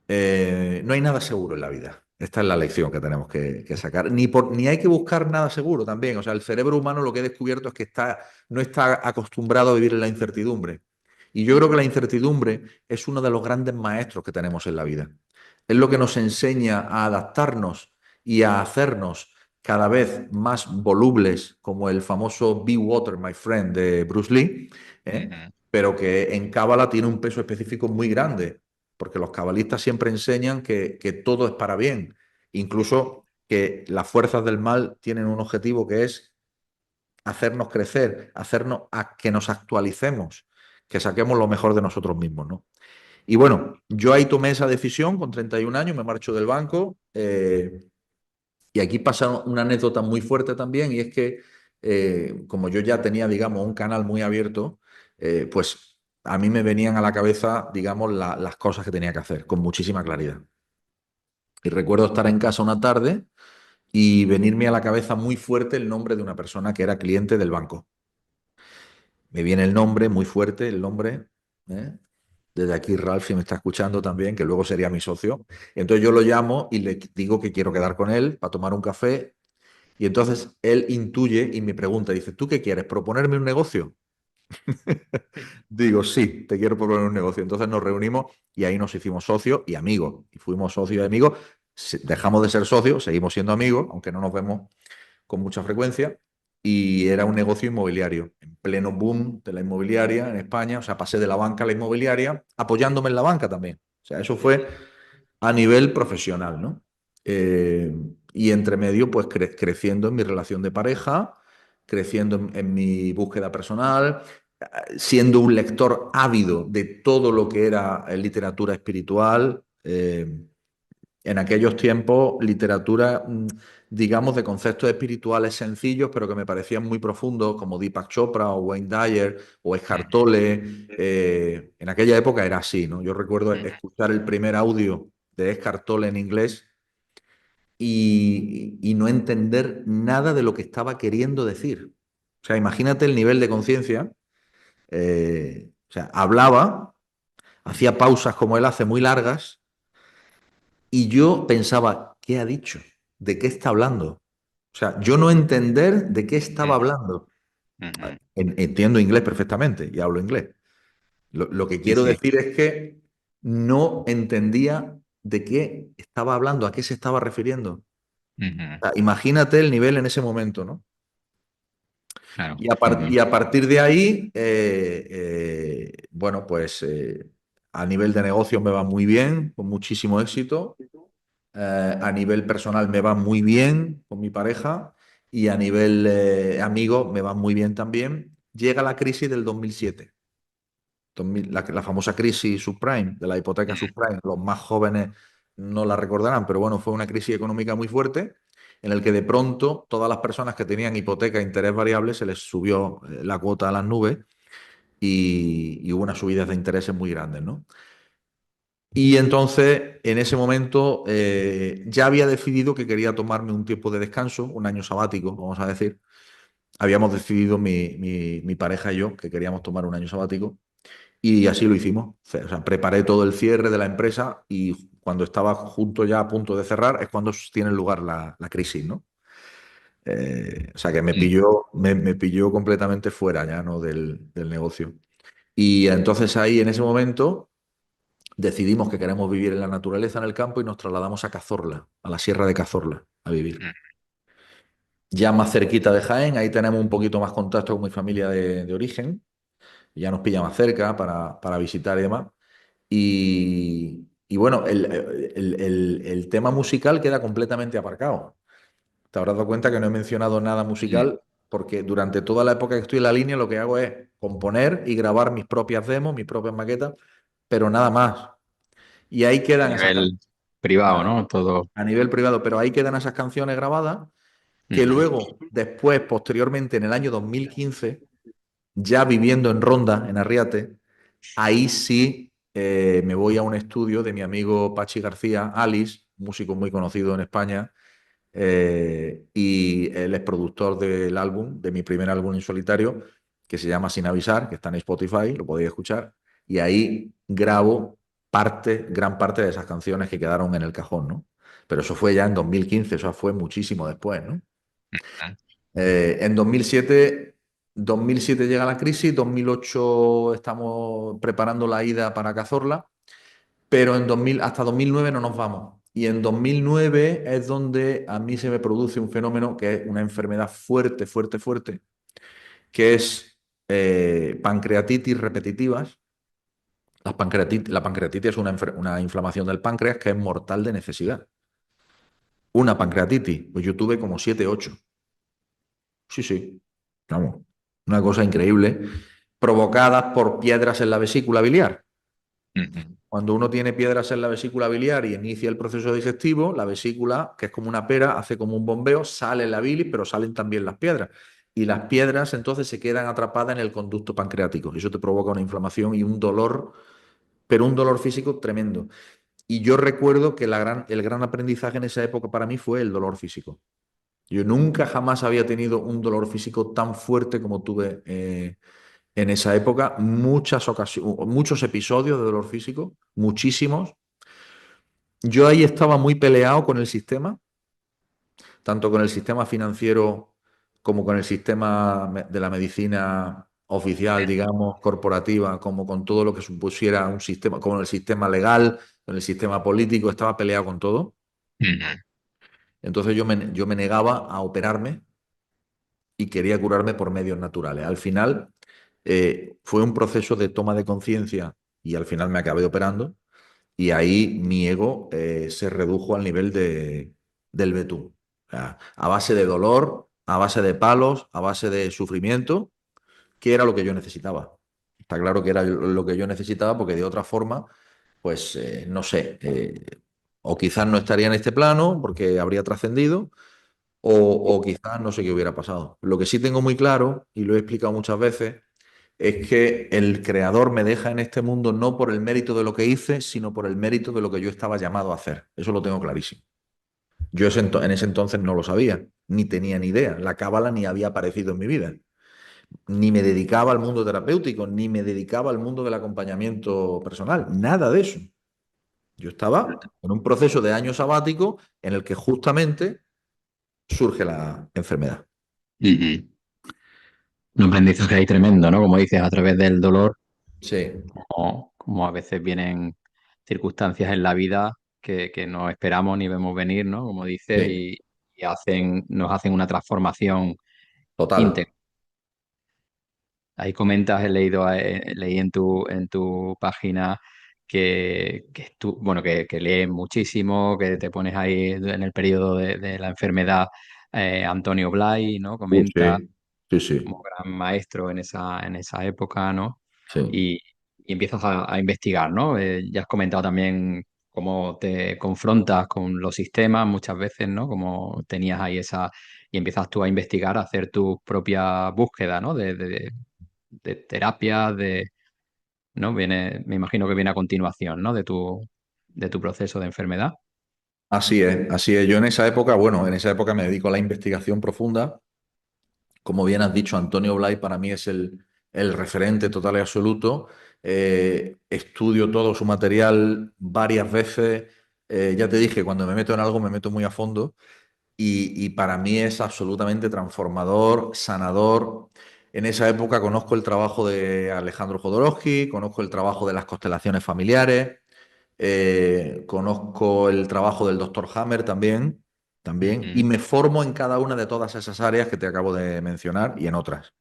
No hay nada seguro en la vida. Esta es la lección que tenemos que sacar. Ni hay que buscar nada seguro también. O sea, el cerebro humano lo que he descubierto es que no está acostumbrado a vivir en la incertidumbre. Y yo creo que la incertidumbre es uno de los grandes maestros que tenemos en la vida. Es lo que nos enseña a adaptarnos y a hacernos cada vez más volubles, como el famoso Be Water, My Friend de Bruce Lee, ¿eh? ujú, Pero que en Cábala tiene un peso específico muy grande porque los cabalistas siempre enseñan que todo es para bien, incluso que las fuerzas del mal tienen un objetivo que es hacernos crecer, hacernos a que nos actualicemos, que saquemos lo mejor de nosotros mismos, ¿no? Y bueno, yo ahí tomé esa decisión con 31 años, me marcho del banco y aquí pasa una anécdota muy fuerte también y es que como yo ya tenía, digamos, un canal muy abierto, pues a mí me venían a la cabeza, digamos, las cosas que tenía que hacer con muchísima claridad. Y recuerdo estar en casa una tarde y venirme a la cabeza muy fuerte el nombre de una persona que era cliente del banco. Me viene el nombre muy fuerte, el nombre. ¿Eh? Desde aquí, Ralph, si me está escuchando también, que luego sería mi socio. Entonces yo lo llamo y le digo que quiero quedar con él para tomar un café. Y entonces él intuye y me pregunta, dice, ¿tú qué quieres? ¿Proponerme un negocio? Digo, sí, te quiero proponer un negocio. Entonces nos reunimos y ahí nos hicimos socios y amigos. Y fuimos socios y amigos. Dejamos de ser socios, seguimos siendo amigos, aunque no nos vemos con mucha frecuencia. Y era un negocio inmobiliario, en pleno boom de la inmobiliaria en España. O sea, pasé de la banca a la inmobiliaria, apoyándome en la banca también. O sea, eso fue a nivel profesional, ¿no? Eh, y entre medio, pues creciendo en mi relación de pareja, creciendo en mi búsqueda personal, siendo un lector ávido de todo lo que era literatura espiritual. En aquellos tiempos, literatura, digamos, de conceptos espirituales sencillos, pero que me parecían muy profundos, como Deepak Chopra o Wayne Dyer o Eckhart ujú, Tolle. En aquella época era así, ¿no? Yo recuerdo ujú, escuchar el primer audio de Eckhart Tolle en inglés y no entender nada de lo que estaba queriendo decir. O sea, imagínate el nivel de conciencia. O sea, hablaba, hacía pausas como él hace muy largas y yo pensaba, ¿qué ha dicho? ¿De qué está hablando? O sea, yo no entender de qué estaba ujú, hablando. ujú. Entiendo inglés perfectamente y hablo inglés. Lo que Sí, quiero sí. decir es que no entendía de qué estaba hablando, a qué se estaba refiriendo. Ujú, O sea, imagínate el nivel en ese momento, ¿no? claro. Y Ujú, a partir de ahí, bueno, pues a nivel de negocio me va muy bien, con muchísimo éxito. A nivel personal me va muy bien con mi pareja y a nivel amigo me va muy bien también. Llega la crisis del 2007, la famosa crisis subprime, de la hipoteca ujú, subprime. Los más jóvenes no la recordarán, pero bueno, fue una crisis económica muy fuerte en el que de pronto todas las personas que tenían hipoteca e interés variable se les subió la cuota a las nubes y hubo unas subidas de intereses muy grandes, ¿no? Y entonces, en ese momento, ya había decidido que quería tomarme un tiempo de descanso, un año sabático, vamos a decir. Habíamos decidido mi pareja y yo que queríamos tomar un año sabático y así lo hicimos. O sea, preparé todo el cierre de la empresa y cuando estaba junto ya a punto de cerrar es cuando tiene lugar la crisis, ¿no? O sea, que ujú, me pilló completamente fuera ya, ¿no? Del negocio. Y entonces ahí, en ese momento decidimos que queremos vivir en la naturaleza, en el campo, y nos trasladamos a Cazorla, a la Sierra de Cazorla, a vivir. ya más cerquita de Jaén, ahí tenemos un poquito más contacto con mi familia de origen, ya nos pilla más cerca para visitar y demás. Y bueno, el tema musical queda completamente aparcado. Te habrás dado cuenta que no he mencionado nada Mm. musical porque durante toda la época que estoy en la línea lo que hago es componer y grabar mis propias demos, mis propias maquetas, pero nada más. Y ahí A quedan esas nivel canciones privado, ¿no? Todo. a nivel privado, pero ahí quedan esas canciones grabadas que Ujú. luego, después, posteriormente, en el año 2015, ya viviendo en Ronda, en Arriate, ahí sí me voy a un estudio de mi amigo Pachi García, Alice, músico muy conocido en España, y él es productor del álbum, de mi primer álbum en solitario, que se llama Sin Avisar, que está en Spotify, lo podéis escuchar, y ahí grabo gran parte de esas canciones que quedaron en el cajón, ¿no? Pero eso fue ya en 2015, eso fue muchísimo después, ¿no? En 2007 llega la crisis, 2008 estamos preparando la ida para Cazorla, pero hasta 2009 no nos vamos. Y en 2009 es donde a mí se me produce un fenómeno que es una enfermedad fuerte, fuerte, fuerte, que es pancreatitis repetitivas. La pancreatitis es una inflamación del páncreas que es mortal de necesidad. Una pancreatitis, pues yo tuve como 7, 8. Sí, sí, vamos, una cosa increíble, provocadas por piedras en la vesícula biliar. Ujú. Cuando uno tiene piedras en la vesícula biliar y inicia el proceso digestivo, la vesícula, que es como una pera, hace como un bombeo, sale la bilis, pero salen también las piedras. Y las piedras entonces se quedan atrapadas en el conducto pancreático. Y eso te provoca una inflamación y un dolor, pero un dolor físico tremendo. Y yo recuerdo que el gran aprendizaje en esa época para mí fue el dolor físico. Yo nunca jamás había tenido un dolor físico tan fuerte como tuve en esa época. Muchos episodios de dolor físico, muchísimos. Yo ahí estaba muy peleado con el sistema, tanto con el sistema financiero como con el sistema de la medicina oficial, digamos, corporativa, como con todo lo que supusiera un sistema, como el sistema legal, con el sistema político, estaba peleado con todo. Ujú. Entonces yo me negaba a operarme y quería curarme por medios naturales. Al final fue un proceso de toma de conciencia y al final me acabé operando. Y ahí mi ego se redujo al nivel del betún. O sea, a base de dolor, a base de palos, a base de sufrimiento, que era lo que yo necesitaba. Está claro que era lo que yo necesitaba porque de otra forma, pues no sé, o quizás no estaría en este plano porque habría trascendido, o quizás no sé qué hubiera pasado. Lo que sí tengo muy claro, y lo he explicado muchas veces, es que el creador me deja en este mundo no por el mérito de lo que hice, sino por el mérito de lo que yo estaba llamado a hacer. Eso lo tengo clarísimo. En ese entonces no lo sabía, ni tenía ni idea. La cábala ni había aparecido en mi vida. Ni me dedicaba al mundo terapéutico, ni me dedicaba al mundo del acompañamiento personal. Nada de eso. Yo estaba en un proceso de año sabático en el que justamente surge la enfermedad. Ujú. Un aprendizaje ahí tremendo, ¿no? Como dices, a través del dolor, Sí, como a veces vienen circunstancias en la vida que no esperamos ni vemos venir, ¿no? Como dices, sí, y nos hacen una transformación total. íntegra. Ahí comentas, leí en tu página bueno, que lees muchísimo, que te pones ahí en el periodo de la enfermedad. Antonio Blay, ¿no? Comenta Sí, sí, sí, como gran maestro en esa época, ¿no? sí. Y, y empiezas a investigar, ¿no? Ya has comentado también cómo te confrontas con los sistemas muchas veces, ¿no? Como tenías ahí y empiezas tú a investigar, a hacer tu propia búsqueda, ¿no? De terapia, ¿no? Me imagino que viene a continuación, ¿no? De tu proceso de enfermedad. Así es, así es. Yo en esa época, bueno, en esa época me dedico a la investigación profunda. Como bien has dicho, Antonio Blay para mí es el referente total y absoluto. Estudio todo su material varias veces. Ya te dije, cuando me meto en algo me meto muy a fondo y para mí es absolutamente transformador, sanador. En esa época conozco el trabajo de Alejandro Jodorowsky, conozco el trabajo de las constelaciones familiares, conozco el trabajo del doctor Hammer también. también, y Ujú. me formo en cada una de todas esas áreas que te acabo de mencionar y en otras.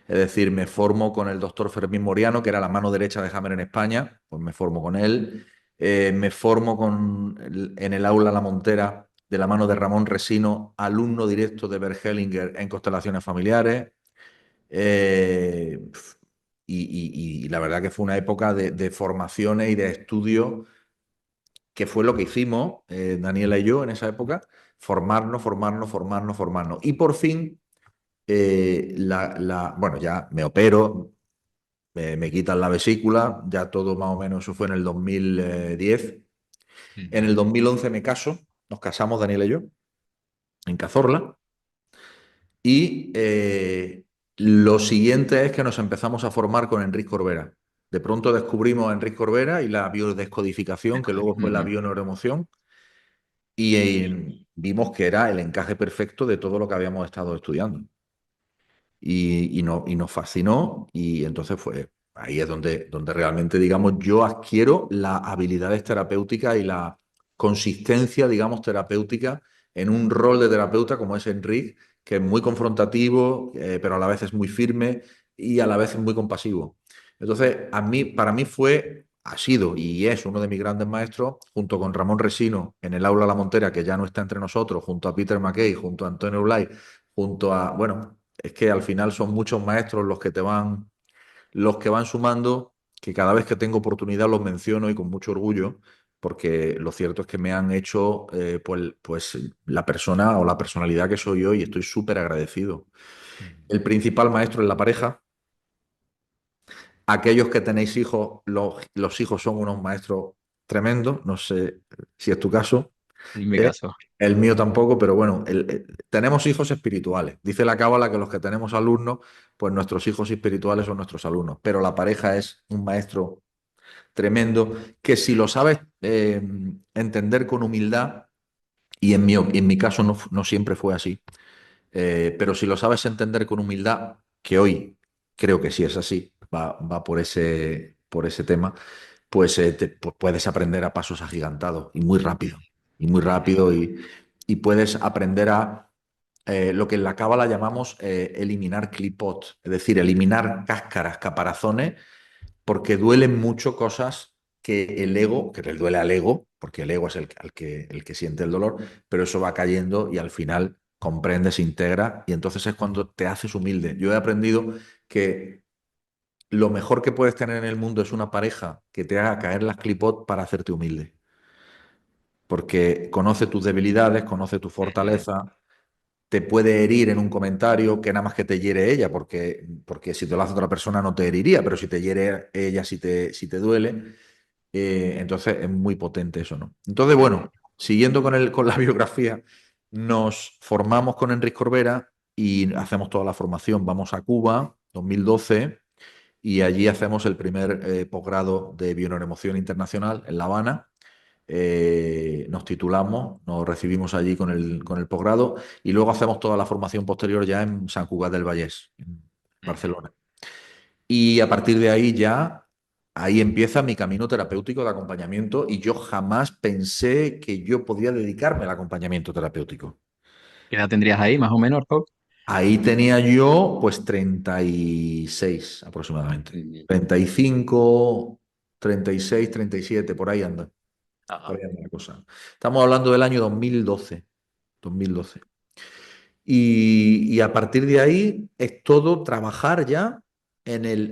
Es decir, me formo con el doctor Fermín Moriano, que era la mano derecha de Hammer en España, pues me formo con él. Me formo en el aula La Montera de la mano de Ramón Resino, alumno directo de Bert Hellinger en constelaciones familiares. Eh, y la verdad que fue una época de formaciones y de estudio, que fue lo que hicimos, Daniela y yo en esa época, formarnos, formarnos, formarnos, formarnos. Y por fin, bueno, ya me opero, me quitan la vesícula, ya todo más o menos, eso fue en el 2010. En el Ujú. 2011 me caso, nos casamos Daniela y yo, en Cazorla, y lo siguiente es que nos empezamos a formar con Enrique Corbera. De pronto descubrimos a Enrique Corbera y la biodescodificación, que luego fue la Ujú. bioneuroemoción, y vimos que era el encaje perfecto de todo lo que habíamos estado estudiando. Y nos fascinó y entonces fue ahí es donde realmente, digamos, yo adquiero las habilidades terapéuticas y la consistencia, digamos, terapéutica en un rol de terapeuta como es Enrique, que es muy confrontativo, pero a la vez es muy firme y a la vez es muy compasivo. Entonces, para mí ha sido y es uno de mis grandes maestros, junto con Ramón Resino en el aula La Montera, que ya no está entre nosotros, junto a Peter McKay, junto a Antonio Blay, junto a, bueno, es que al final son muchos maestros los que van sumando, que cada vez que tengo oportunidad los menciono y con mucho orgullo, porque lo cierto es que me han hecho pues la persona o la personalidad que soy hoy y estoy súper agradecido. El principal maestro es la pareja. Aquellos que tenéis hijos, los hijos son unos maestros tremendos, no sé si es tu caso. En mi Eh, caso. el mío tampoco, pero bueno, tenemos hijos espirituales. Dice la Cábala que los que tenemos alumnos, pues nuestros hijos espirituales son nuestros alumnos. Pero la pareja es un maestro tremendo que si lo sabes entender con humildad, y en mi caso no siempre fue así, pero si lo sabes entender con humildad, que hoy creo que sí es así, va por ese tema, pues, pues puedes aprender a pasos agigantados y muy Ujú. rápido y puedes aprender a lo que en la cábala llamamos eliminar clipot, es decir, eliminar cáscaras, caparazones, porque duelen mucho cosas que el ego, que le duele al ego, porque el ego es el que siente el dolor, pero eso va cayendo y al final comprende, se integra y entonces es cuando te haces humilde. Yo he aprendido que lo mejor que puedes tener en el mundo es una pareja que te haga caer las clipot para hacerte humilde, porque conoce tus debilidades, conoce tu Ujú. fortaleza, te puede herir en un comentario que nada más que te hiere ella, porque si te lo hace otra persona no te heriría, pero si te hiere ella, si te duele, entonces es muy potente eso, ¿no? Entonces, bueno, siguiendo con la biografía, nos formamos con Enrique Corbera y hacemos toda la formación. Vamos a Cuba, 2012, y allí hacemos el primer posgrado de Bioneuroemoción Internacional en La Habana. Nos titulamos, nos recibimos allí con el posgrado y luego hacemos toda la formación posterior ya en San Cugat del Vallès, en Ujú. Barcelona. Y a partir de ahí ya, ahí empieza mi camino terapéutico de acompañamiento y yo jamás pensé que yo podía dedicarme al acompañamiento terapéutico. ¿Qué edad tendrías ahí, más o menos, Rob? Ahí tenía yo pues 36 aproximadamente. Ujú. 35, 36, 37 por ahí anda. Por Ajá. ahí anda la cosa. Estamos hablando del año 2012. 2012. Y a partir de ahí es todo trabajar ya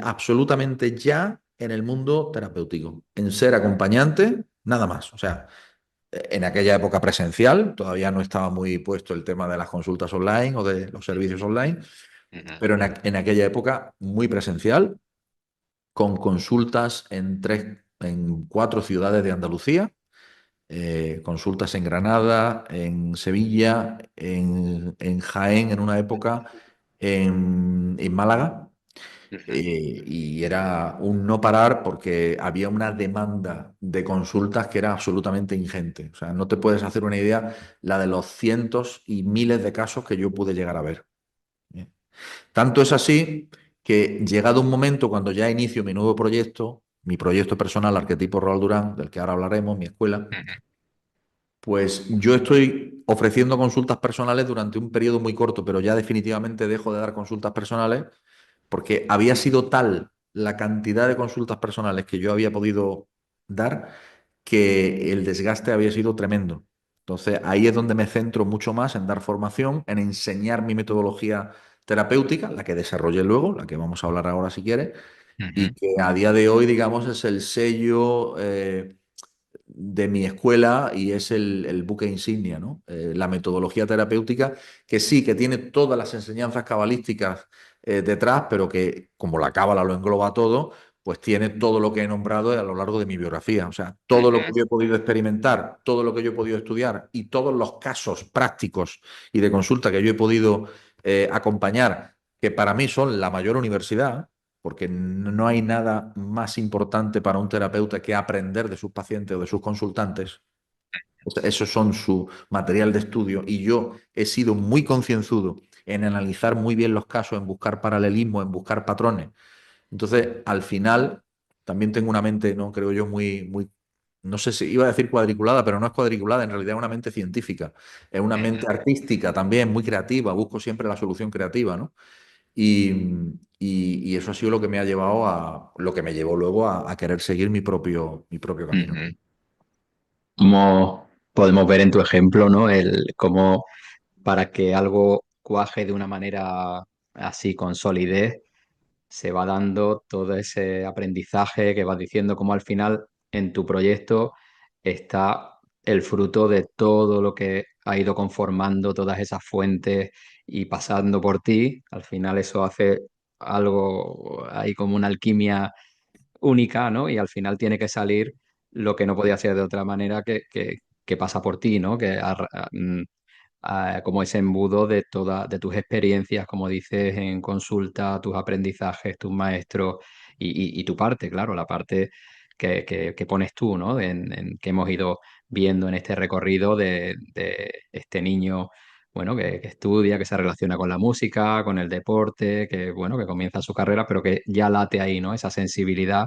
absolutamente ya en el mundo terapéutico, en ser acompañante, nada más. O sea, en aquella época presencial, todavía no estaba muy puesto el tema de las consultas online o de los servicios online, Ujú. pero en aquella época muy presencial, con consultas en 4 ciudades de Andalucía, consultas en Granada, en Sevilla, en Jaén en una época, en Málaga. Ujú. Y era un no parar porque había una demanda de consultas que era absolutamente ingente. O sea, no te puedes hacer una idea la de los cientos y miles de casos que yo pude llegar a ver. ¿Eh? Tanto es así que llegado un momento cuando ya inicio mi nuevo proyecto, mi proyecto personal Arquetipo Roald Durán, del que ahora hablaremos, mi escuela, Pues yo estoy ofreciendo consultas personales durante un periodo muy corto, pero ya definitivamente dejo de dar consultas personales porque había sido tal la cantidad de consultas personales que yo había podido dar que el desgaste había sido tremendo. Entonces ahí es donde me centro mucho más en dar formación, en enseñar mi metodología terapéutica, la que desarrollé luego, la que vamos a hablar ahora si quieres, y Ujú, que a día de hoy, digamos, es el sello de mi escuela y es el buque insignia, ¿no? La metodología terapéutica, que sí, que tiene todas las enseñanzas cabalísticas detrás, pero que como la cábala lo engloba todo, pues tiene todo lo que he nombrado a lo largo de mi biografía. O sea, todo lo que ujú, yo he podido experimentar, todo lo que yo he podido estudiar y todos los casos prácticos y de consulta que yo he podido acompañar, que para mí son la mayor universidad, porque no hay nada más importante para un terapeuta que aprender de sus pacientes o de sus consultantes. O sea, esos son su material de estudio y yo he sido muy concienzudo en analizar muy bien los casos, en buscar paralelismo, en buscar patrones. Entonces, al final, también tengo una mente, no creo yo, no sé si iba a decir cuadriculada, pero no es cuadriculada, en realidad es una mente científica, es una mente ujú. artística también, muy creativa, busco siempre la solución creativa, ¿no? Y, y eso ha sido lo que me ha llevado lo que me llevó luego a querer seguir mi propio camino. Ujú. Como podemos ver en tu ejemplo, ¿no? El cómo para que algo cuaje de una manera así con solidez, se va dando todo ese aprendizaje que vas diciendo, como al final en tu proyecto está el fruto de todo lo que ha ido conformando todas esas fuentes y pasando por ti. Al final eso hace algo, hay como una alquimia única, ¿no? Y al final tiene que salir lo que no podía ser de otra manera que pasa por ti, ¿no? Como ese embudo de todas de tus experiencias, como dices, en consulta, tus aprendizajes, tus maestros y tu parte, claro, la parte que pones tú, ¿no? Que hemos ido viendo en este recorrido de este niño, bueno, que estudia, que se relaciona con la música, con el deporte, que, bueno, que comienza su carrera, pero que ya late ahí, ¿no? Esa sensibilidad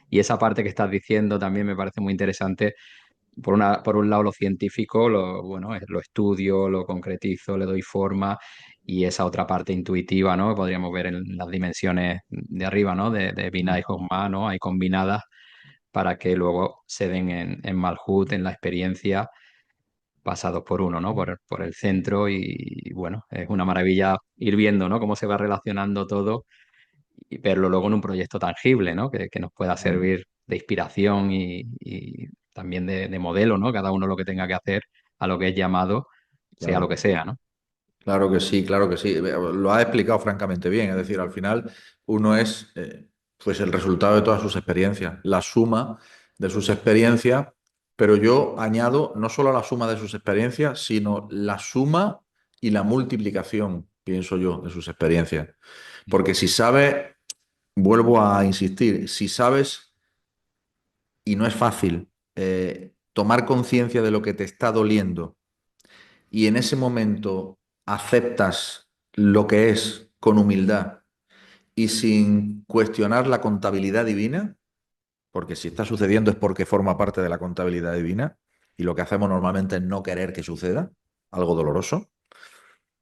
y esa parte que estás diciendo también me parece muy interesante por un lado lo científico, bueno, lo estudio, lo concretizo, le doy forma y esa otra parte intuitiva, ¿no? Que podríamos ver en las dimensiones de arriba, ¿no? De Binah y Jochma, ¿no? Hay combinadas para que luego se den en Malhut, en la experiencia, pasados por uno, ¿no? Por el centro y bueno, es una maravilla ir viendo, ¿no? Cómo se va relacionando todo y verlo luego en un proyecto tangible, ¿no? Que nos pueda servir de inspiración y también de modelo, ¿no? Cada uno lo que tenga que hacer a lo que es llamado, sea lo Claro. que sea, ¿no? Claro que sí, claro que sí. Lo ha explicado francamente bien. Es decir, al final uno es pues el resultado de todas sus experiencias, la suma de sus experiencias, pero yo añado no solo la suma de sus experiencias, sino la suma y la multiplicación, pienso yo, de sus experiencias. Porque si sabes, vuelvo a insistir, si sabes, y no es fácil, tomar conciencia de lo que te está doliendo y en ese momento aceptas lo que es con humildad y sin cuestionar la contabilidad divina, porque si está sucediendo es porque forma parte de la contabilidad divina y lo que hacemos normalmente es no querer que suceda, algo doloroso.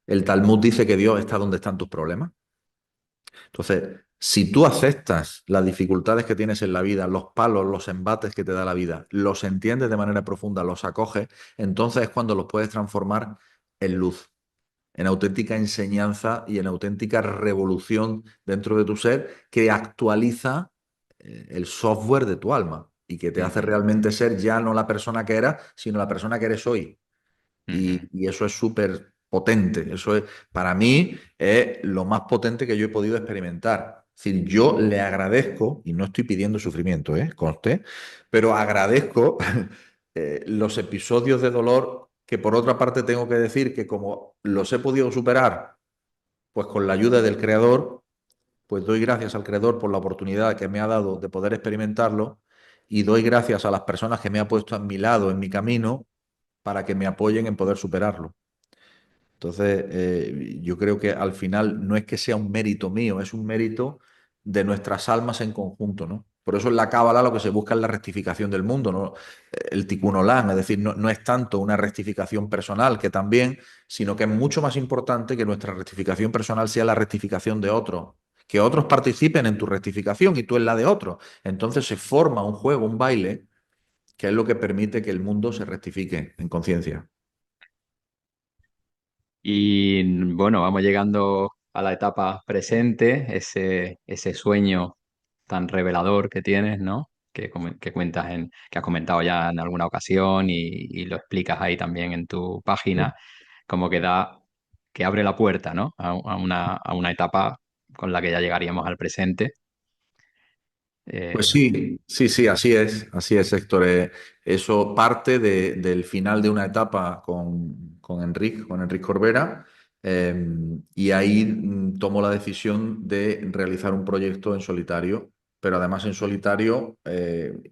El Talmud dice que Dios está donde están tus problemas. Entonces, si tú aceptas las dificultades que tienes en la vida, los palos, los embates que te da la vida, los entiendes de manera profunda, los acoges, entonces es cuando los puedes transformar en luz, en auténtica enseñanza y en auténtica revolución dentro de tu ser que actualiza el software de tu alma y que te hace Ujú, realmente ser ya no la persona que eras, sino la persona que eres hoy. ujú, Y eso es súper potente. Eso es, para mí, es lo más potente que yo he podido experimentar. Es decir, yo le agradezco, y no estoy pidiendo sufrimiento, conste, pero agradezco los episodios de dolor que por otra parte tengo que decir que como los he podido superar, pues con la ayuda del creador, pues doy gracias al creador por la oportunidad que me ha dado de poder experimentarlo y doy gracias a las personas que me ha puesto a mi lado, en mi camino, para que me apoyen en poder superarlo. Entonces, yo creo que al final no es que sea un mérito mío, es un mérito de nuestras almas en conjunto, ¿no? Por eso en la cábala lo que se busca es la rectificación del mundo, ¿no? El tikkun olam, es decir, no es tanto una rectificación personal, que también, sino que es mucho más importante que nuestra rectificación personal sea la rectificación de otros, que otros participen en tu rectificación y tú en la de otros. Entonces se forma un juego, un baile, que es lo que permite que el mundo se rectifique en conciencia. Y bueno, vamos llegando a la etapa presente, ese sueño tan revelador que tienes, ¿no? Que cuentas que has comentado ya en alguna ocasión y lo explicas ahí también en tu página, como que abre la puerta, ¿no? A una etapa con la que ya llegaríamos al presente. Pues Eh, sí, sí, sí, así es, Héctor. Eso parte del final de una etapa con Enric Corbera, y ahí tomó la decisión de realizar un proyecto en solitario, pero además en solitario,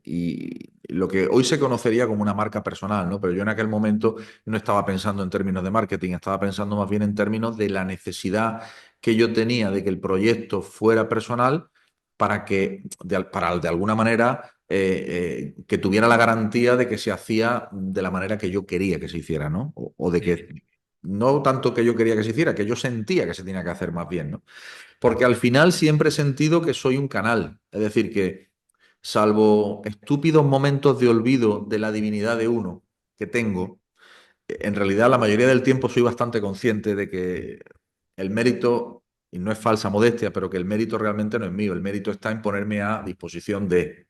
y lo que hoy se conocería como una marca personal, ¿no? Pero yo en aquel momento no estaba pensando en términos de marketing, estaba pensando más bien en términos de la necesidad que yo tenía de que el proyecto fuera personal para que, para de alguna manera, que tuviera la garantía de que se hacía de la manera que yo quería que se hiciera, ¿no? O de que no tanto que yo quería que se hiciera, que yo sentía que se tenía que hacer más bien, ¿no? Porque al final siempre he sentido que soy un canal, es decir, que salvo estúpidos momentos de olvido de la divinidad de uno que tengo, en realidad la mayoría del tiempo soy bastante consciente de que el mérito, y no es falsa modestia, pero que el mérito realmente no es mío, el mérito está en ponerme a disposición de,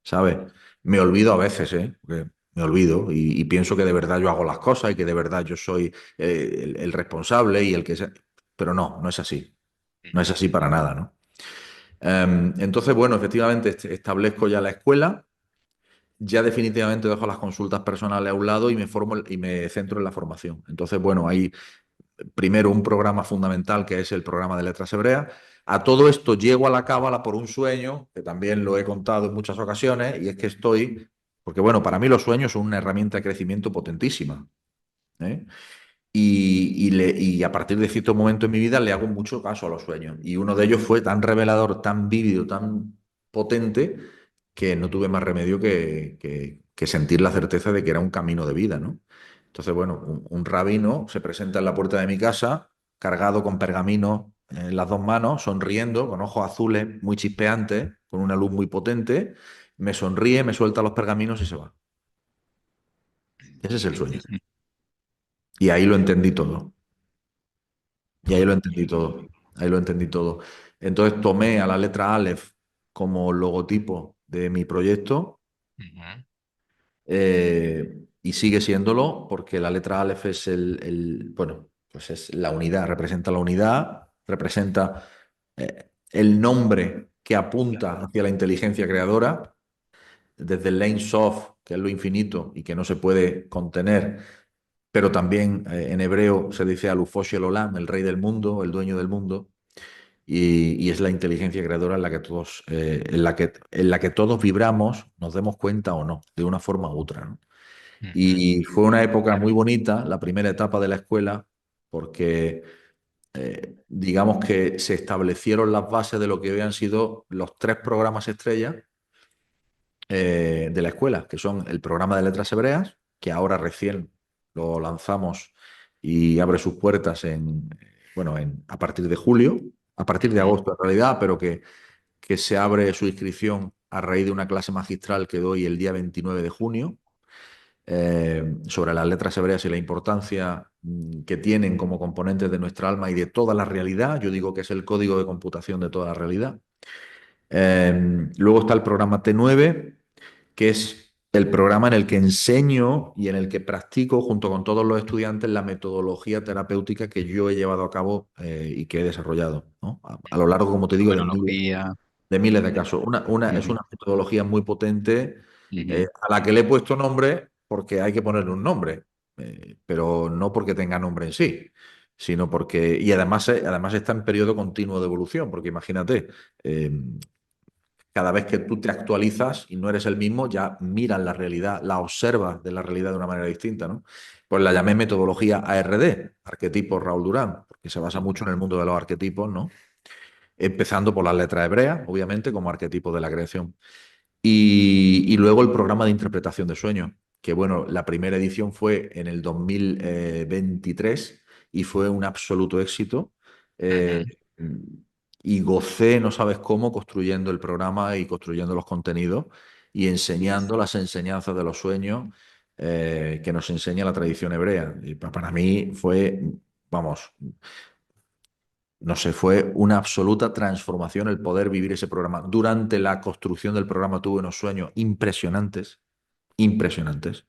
¿sabes? Me olvido a veces, ¿eh? Porque me olvido y pienso que de verdad yo hago las cosas y que de verdad yo soy el responsable y el que... Pero no, no es así. No es así para nada, ¿no? Entonces, bueno, efectivamente establezco ya la escuela, ya definitivamente dejo las consultas personales a un lado y me formo y me centro en la formación. Entonces, bueno, hay primero un programa fundamental que es el programa de letras hebreas. A todo esto llego a la cábala por un sueño, que también lo he contado en muchas ocasiones, y es que estoy, porque bueno, para mí los sueños son una herramienta de crecimiento potentísima, ¿eh? Y a partir de cierto momento en mi vida le hago mucho caso a los sueños. Y uno de ellos fue tan revelador, tan vívido, tan potente, que no tuve más remedio que sentir la certeza de que era un camino de vida, ¿no? Entonces, bueno, un rabino se presenta en la puerta de mi casa, cargado con pergamino en las dos manos, sonriendo, con ojos azules muy chispeantes, con una luz muy potente, me sonríe, me suelta los pergaminos y se va. Ese es el sueño. Y ahí lo entendí todo. Y ahí lo entendí todo. Ahí lo entendí todo. Entonces tomé a la letra Aleph como logotipo de mi proyecto, y sigue siéndolo porque la letra Aleph es bueno, pues es la unidad, representa la unidad, representa el nombre que apunta hacia la inteligencia creadora, desde el Ein Sof, que es lo infinito y que no se puede contener, pero también en hebreo se dice Alufosh el Olam, el rey del mundo, el dueño del mundo. Y es la inteligencia creadora en la que todos, en la que todos vibramos, nos demos cuenta o no, de una forma u otra, ¿no? Ujú, Y fue una época muy bonita, la primera etapa de la escuela, porque digamos que se establecieron las bases de lo que hoy han sido los tres programas estrellas de la escuela, que son el programa de letras hebreas, que ahora recién lo lanzamos y abre sus puertas bueno, a partir de julio, a partir de ujú, agosto en realidad, pero que se abre su inscripción a raíz de una clase magistral que doy el día 29 de junio, sobre las letras hebreas y la importancia que tienen como componentes de nuestra alma y de toda la realidad. Yo digo que es el código de computación de toda la realidad. Luego está el programa T9, que es el programa en el que enseño y en el que practico junto con todos los estudiantes la metodología terapéutica que yo he llevado a cabo y que he desarrollado, ¿no? A lo largo, como te digo, numerología. de miles de casos. Es Ujú, una metodología muy potente, ujú, a la que le he puesto nombre porque hay que ponerle un nombre, pero no porque tenga nombre en sí, sino porque, y además está en periodo continuo de evolución, porque imagínate, eh, cada vez que tú te actualizas y no eres el mismo, ya miras la realidad, la observas de la realidad de una manera distinta, ¿no? Pues la llamé metodología ARD, arquetipos Raúl Durán, porque se basa mucho en el mundo de los arquetipos, ¿no? empezando por las letras hebreas, obviamente, como arquetipo de la creación. Y luego el programa de interpretación de sueños, que bueno, la primera edición fue en el 2023 y fue un absoluto éxito. Eh, Ujú. y gocé, no sabes cómo, construyendo el programa y construyendo los contenidos y enseñando las enseñanzas de los sueños que nos enseña la tradición hebrea. Y para mí fue, vamos, no sé, fue una absoluta transformación el poder vivir ese programa. Durante la construcción del programa tuve unos sueños impresionantes, impresionantes,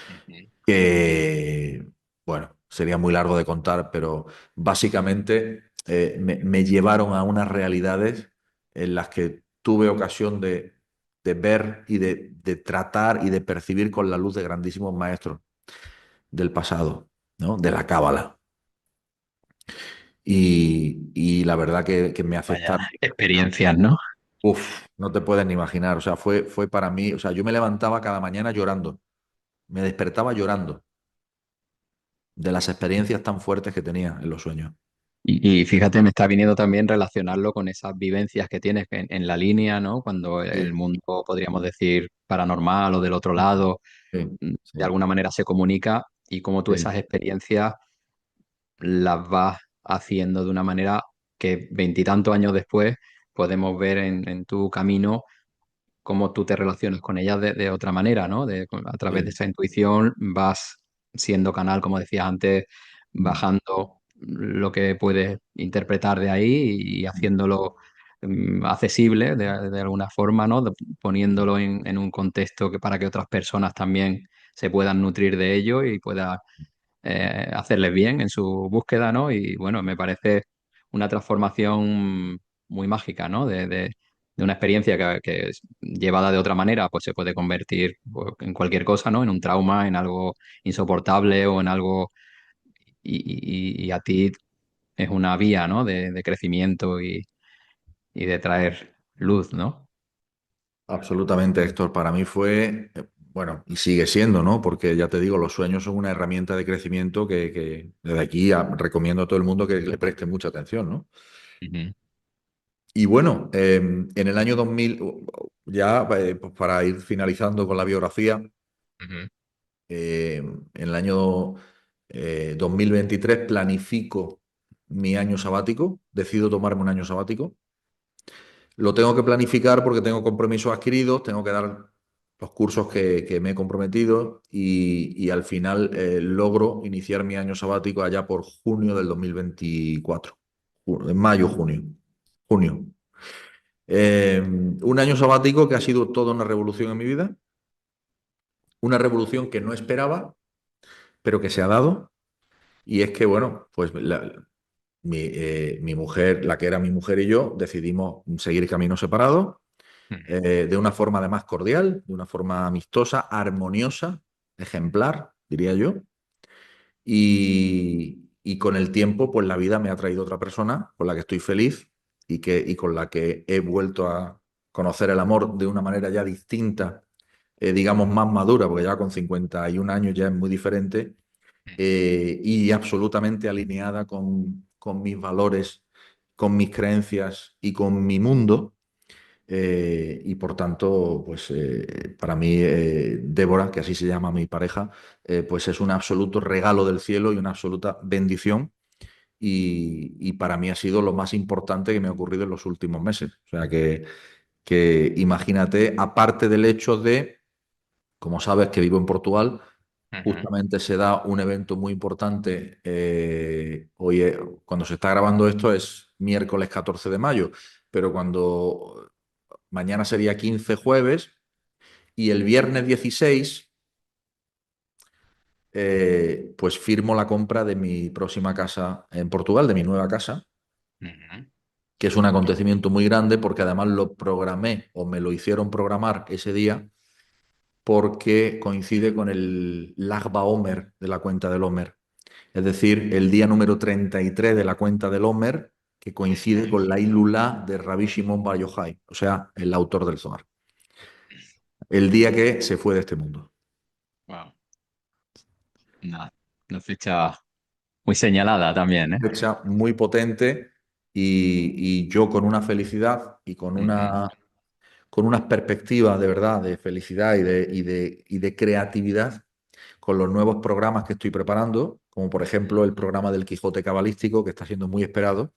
Ujú. que, bueno, sería muy largo de contar, pero básicamente me llevaron a unas realidades en las que tuve ocasión de ver y de tratar y de percibir con la luz de grandísimos maestros del pasado, ¿no? De la Cábala. Y la verdad que me Vaya afectaron. experiencias, ¿no? Uf, no te puedes ni imaginar. O sea, fue para mí. O sea, yo me levantaba cada mañana llorando. Me despertaba llorando de las experiencias tan fuertes que tenía en los sueños. Y fíjate, me está viniendo también relacionarlo con esas vivencias que tienes en la línea, ¿no? Cuando el Sí, mundo, podríamos decir, paranormal o del otro lado, sí, de sí, alguna manera se comunica y cómo tú sí, esas experiencias las vas haciendo de una manera que veintitantos años después podemos ver en tu camino cómo tú te relacionas con ellas de otra manera, ¿no? A través de sí. esa intuición vas siendo canal, como decías antes, Mm, bajando lo que puedes interpretar de ahí y mm, haciéndolo accesible de alguna forma, ¿no? mm. Poniéndolo en un contexto que para que otras personas también se puedan nutrir de ello y puedan hacerles bien en su búsqueda, ¿no? Y bueno, me parece una transformación muy mágica, ¿no? De una experiencia que llevada de otra manera, pues se puede convertir pues, en cualquier cosa, ¿no? En un trauma, en algo insoportable o en algo... y a ti es una vía, ¿no? De crecimiento y de traer luz, ¿no? Absolutamente, Héctor. Para mí fue, bueno, y sigue siendo, ¿no? Porque ya te digo, los sueños son una herramienta de crecimiento que desde aquí recomiendo a todo el mundo que le preste mucha atención, ¿no? Ujú, Y bueno, en el año 2000, ya pues para ir finalizando con la biografía, ujú, en el año 2023 planifico mi año sabático, decido tomarme un año sabático. Lo tengo que planificar porque tengo compromisos adquiridos, tengo que dar los cursos que me he comprometido y al final logro iniciar mi año sabático allá por junio del 2024. En mayo, junio. Junio. Un año sabático que ha sido toda una revolución en mi vida, una revolución que no esperaba, pero que se ha dado. Y es que, bueno, pues mi mujer, la que era mi mujer y yo, decidimos seguir caminos separados, ujú. de una forma además cordial, de una forma amistosa, armoniosa, ejemplar, diría yo. Y con el tiempo, pues la vida me ha traído otra persona con la que estoy feliz y con la que he vuelto a conocer el amor de una manera ya distinta, digamos más madura, porque ya con 51 años ya es muy diferente y absolutamente alineada con mis valores, con mis creencias y con mi mundo. Y por tanto, pues para mí, Débora, que así se llama mi pareja, pues es un absoluto regalo del cielo y una absoluta bendición. Y para mí ha sido lo más importante que me ha ocurrido en los últimos meses. O sea que imagínate, aparte del hecho de, como sabes, que vivo en Portugal, Ujú. justamente se da un evento muy importante. Hoy, cuando se está grabando esto es miércoles 14 de mayo, pero cuando mañana sería 15 jueves y el viernes 16 pues firmo la compra de mi próxima casa en Portugal, de mi nueva casa, Ujú. que es un acontecimiento muy grande porque además lo programé o me lo hicieron programar ese día porque coincide con el Lag BaOmer de la cuenta del Omer. Es decir, el día número 33 de la cuenta del Omer, que coincide con la Ilulá de Rabbi Shimon Bar Yochai, o sea, el autor del Zohar. El día que se fue de este mundo. Wow. Una fecha muy señalada también, ¿eh? Fecha muy potente y yo con una felicidad y Ujú. con unas perspectivas de verdad de felicidad y de creatividad con los nuevos programas que estoy preparando, como por ejemplo el programa del Quijote Cabalístico, que está siendo muy esperado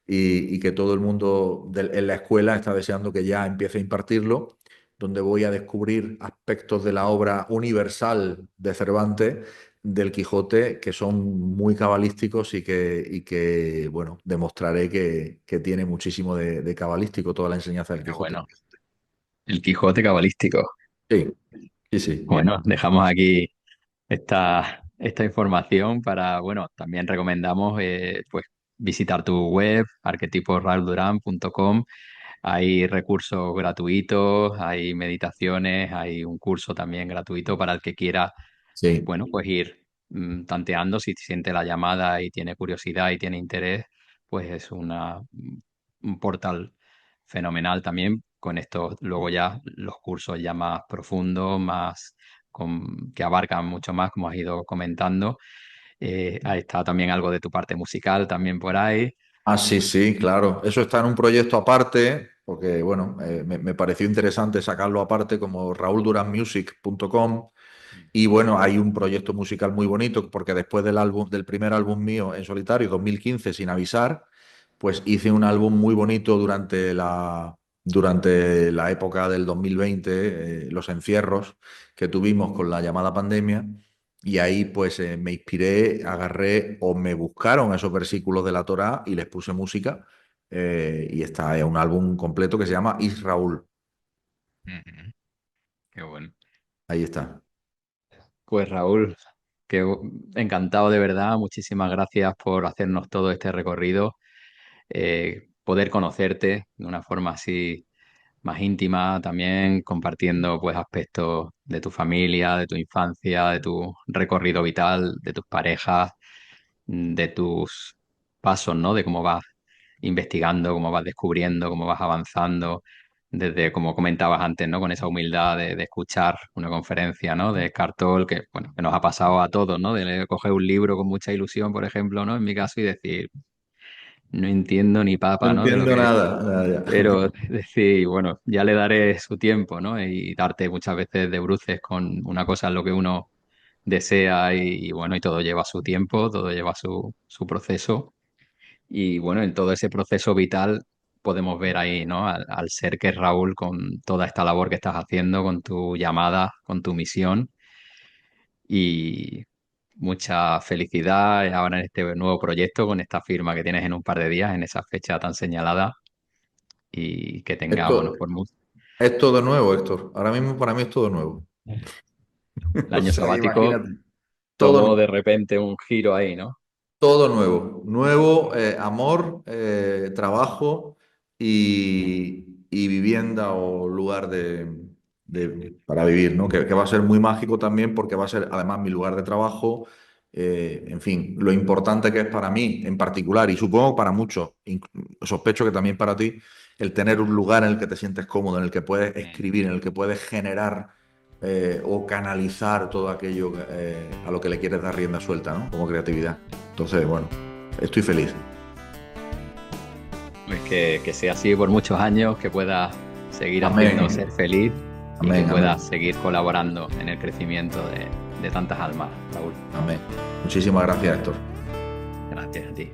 y que todo el mundo en la escuela está deseando que ya empiece a impartirlo, donde voy a descubrir aspectos de la obra universal de Cervantes, del Quijote, que son muy cabalísticos bueno, demostraré que tiene muchísimo de cabalístico toda la enseñanza del Qué Quijote. bueno. El Quijote cabalístico. Sí, sí, sí. Bueno, dejamos aquí esta información para, bueno, también recomendamos pues visitar tu web, arquetiposraulduran.com. Hay recursos gratuitos, hay meditaciones, hay un curso también gratuito para el que quiera, Sí. bueno, pues ir tanteando si siente la llamada y tiene curiosidad y tiene interés, pues es un portal fenomenal también con estos, luego ya los cursos ya más profundos, más que abarcan mucho más, como has ido comentando. Ahí está también algo de tu parte musical también por ahí. Ah, sí, sí, claro. Eso está en un proyecto aparte, porque bueno, me pareció interesante sacarlo aparte como raulduranmusic.com. Y bueno, hay un proyecto musical muy bonito, porque después del primer álbum mío en solitario, 2015, sin avisar, pues hice un álbum muy bonito durante la época del 2020, los encierros que tuvimos con la llamada pandemia. Y ahí pues me inspiré, agarré o me buscaron esos versículos de la Torá y les puse música. Y está un álbum completo que se llama Israel. Ujú. Qué bueno. Ahí está. Pues Raúl, encantado de verdad. Muchísimas gracias por hacernos todo este recorrido. Poder conocerte de una forma así más íntima, también compartiendo pues aspectos de tu familia, de tu infancia, de tu recorrido vital, de tus parejas, de tus pasos, ¿no? De cómo vas investigando, cómo vas descubriendo, cómo vas avanzando, desde como comentabas antes, ¿no? Con esa humildad de escuchar una conferencia, ¿no? De Cartol, que bueno, que nos ha pasado a todos, ¿no? De coger un libro con mucha ilusión, por ejemplo, ¿no? En mi caso, y decir, no entiendo ni No papa, ¿no? De lo entiendo que es. nada. Nada, ya. Pero decir, bueno, ya le daré su tiempo, ¿no? Y darte muchas veces de bruces con una cosa en lo que uno desea y bueno, y todo lleva su tiempo, todo lleva su proceso. Y bueno, en todo ese proceso vital podemos ver ahí, ¿no? Al ser que es Raúl con toda esta labor que estás haciendo, con tu llamada, con tu misión y mucha felicidad ahora en este nuevo proyecto, con esta firma que tienes en un par de días, en esa fecha tan señalada y que tenga, bueno, Esto por es todo nuevo, Héctor. Ahora mismo para mí es todo nuevo. el O año sea, que sabático imagínate. tomó Todo, de repente un giro ahí, ¿no? todo nuevo. Nuevo, amor, trabajo y vivienda o lugar para vivir, ¿no? Que va a ser muy mágico también porque va a ser además mi lugar de trabajo. En fin, lo importante que es para mí en particular y supongo para muchos, sospecho que también para ti, el tener un lugar en el que te sientes cómodo, en el que puedes escribir, en el que puedes generar o canalizar todo aquello a lo que le quieres dar rienda suelta, ¿no? Como creatividad. Entonces, bueno, estoy feliz. Pues que sea así por muchos años, que puedas seguir haciendo ser Amén, feliz y que amén, puedas amén, seguir colaborando en el crecimiento de tantas almas, Raúl. amén. Muchísimas gracias, Héctor. Gracias a ti.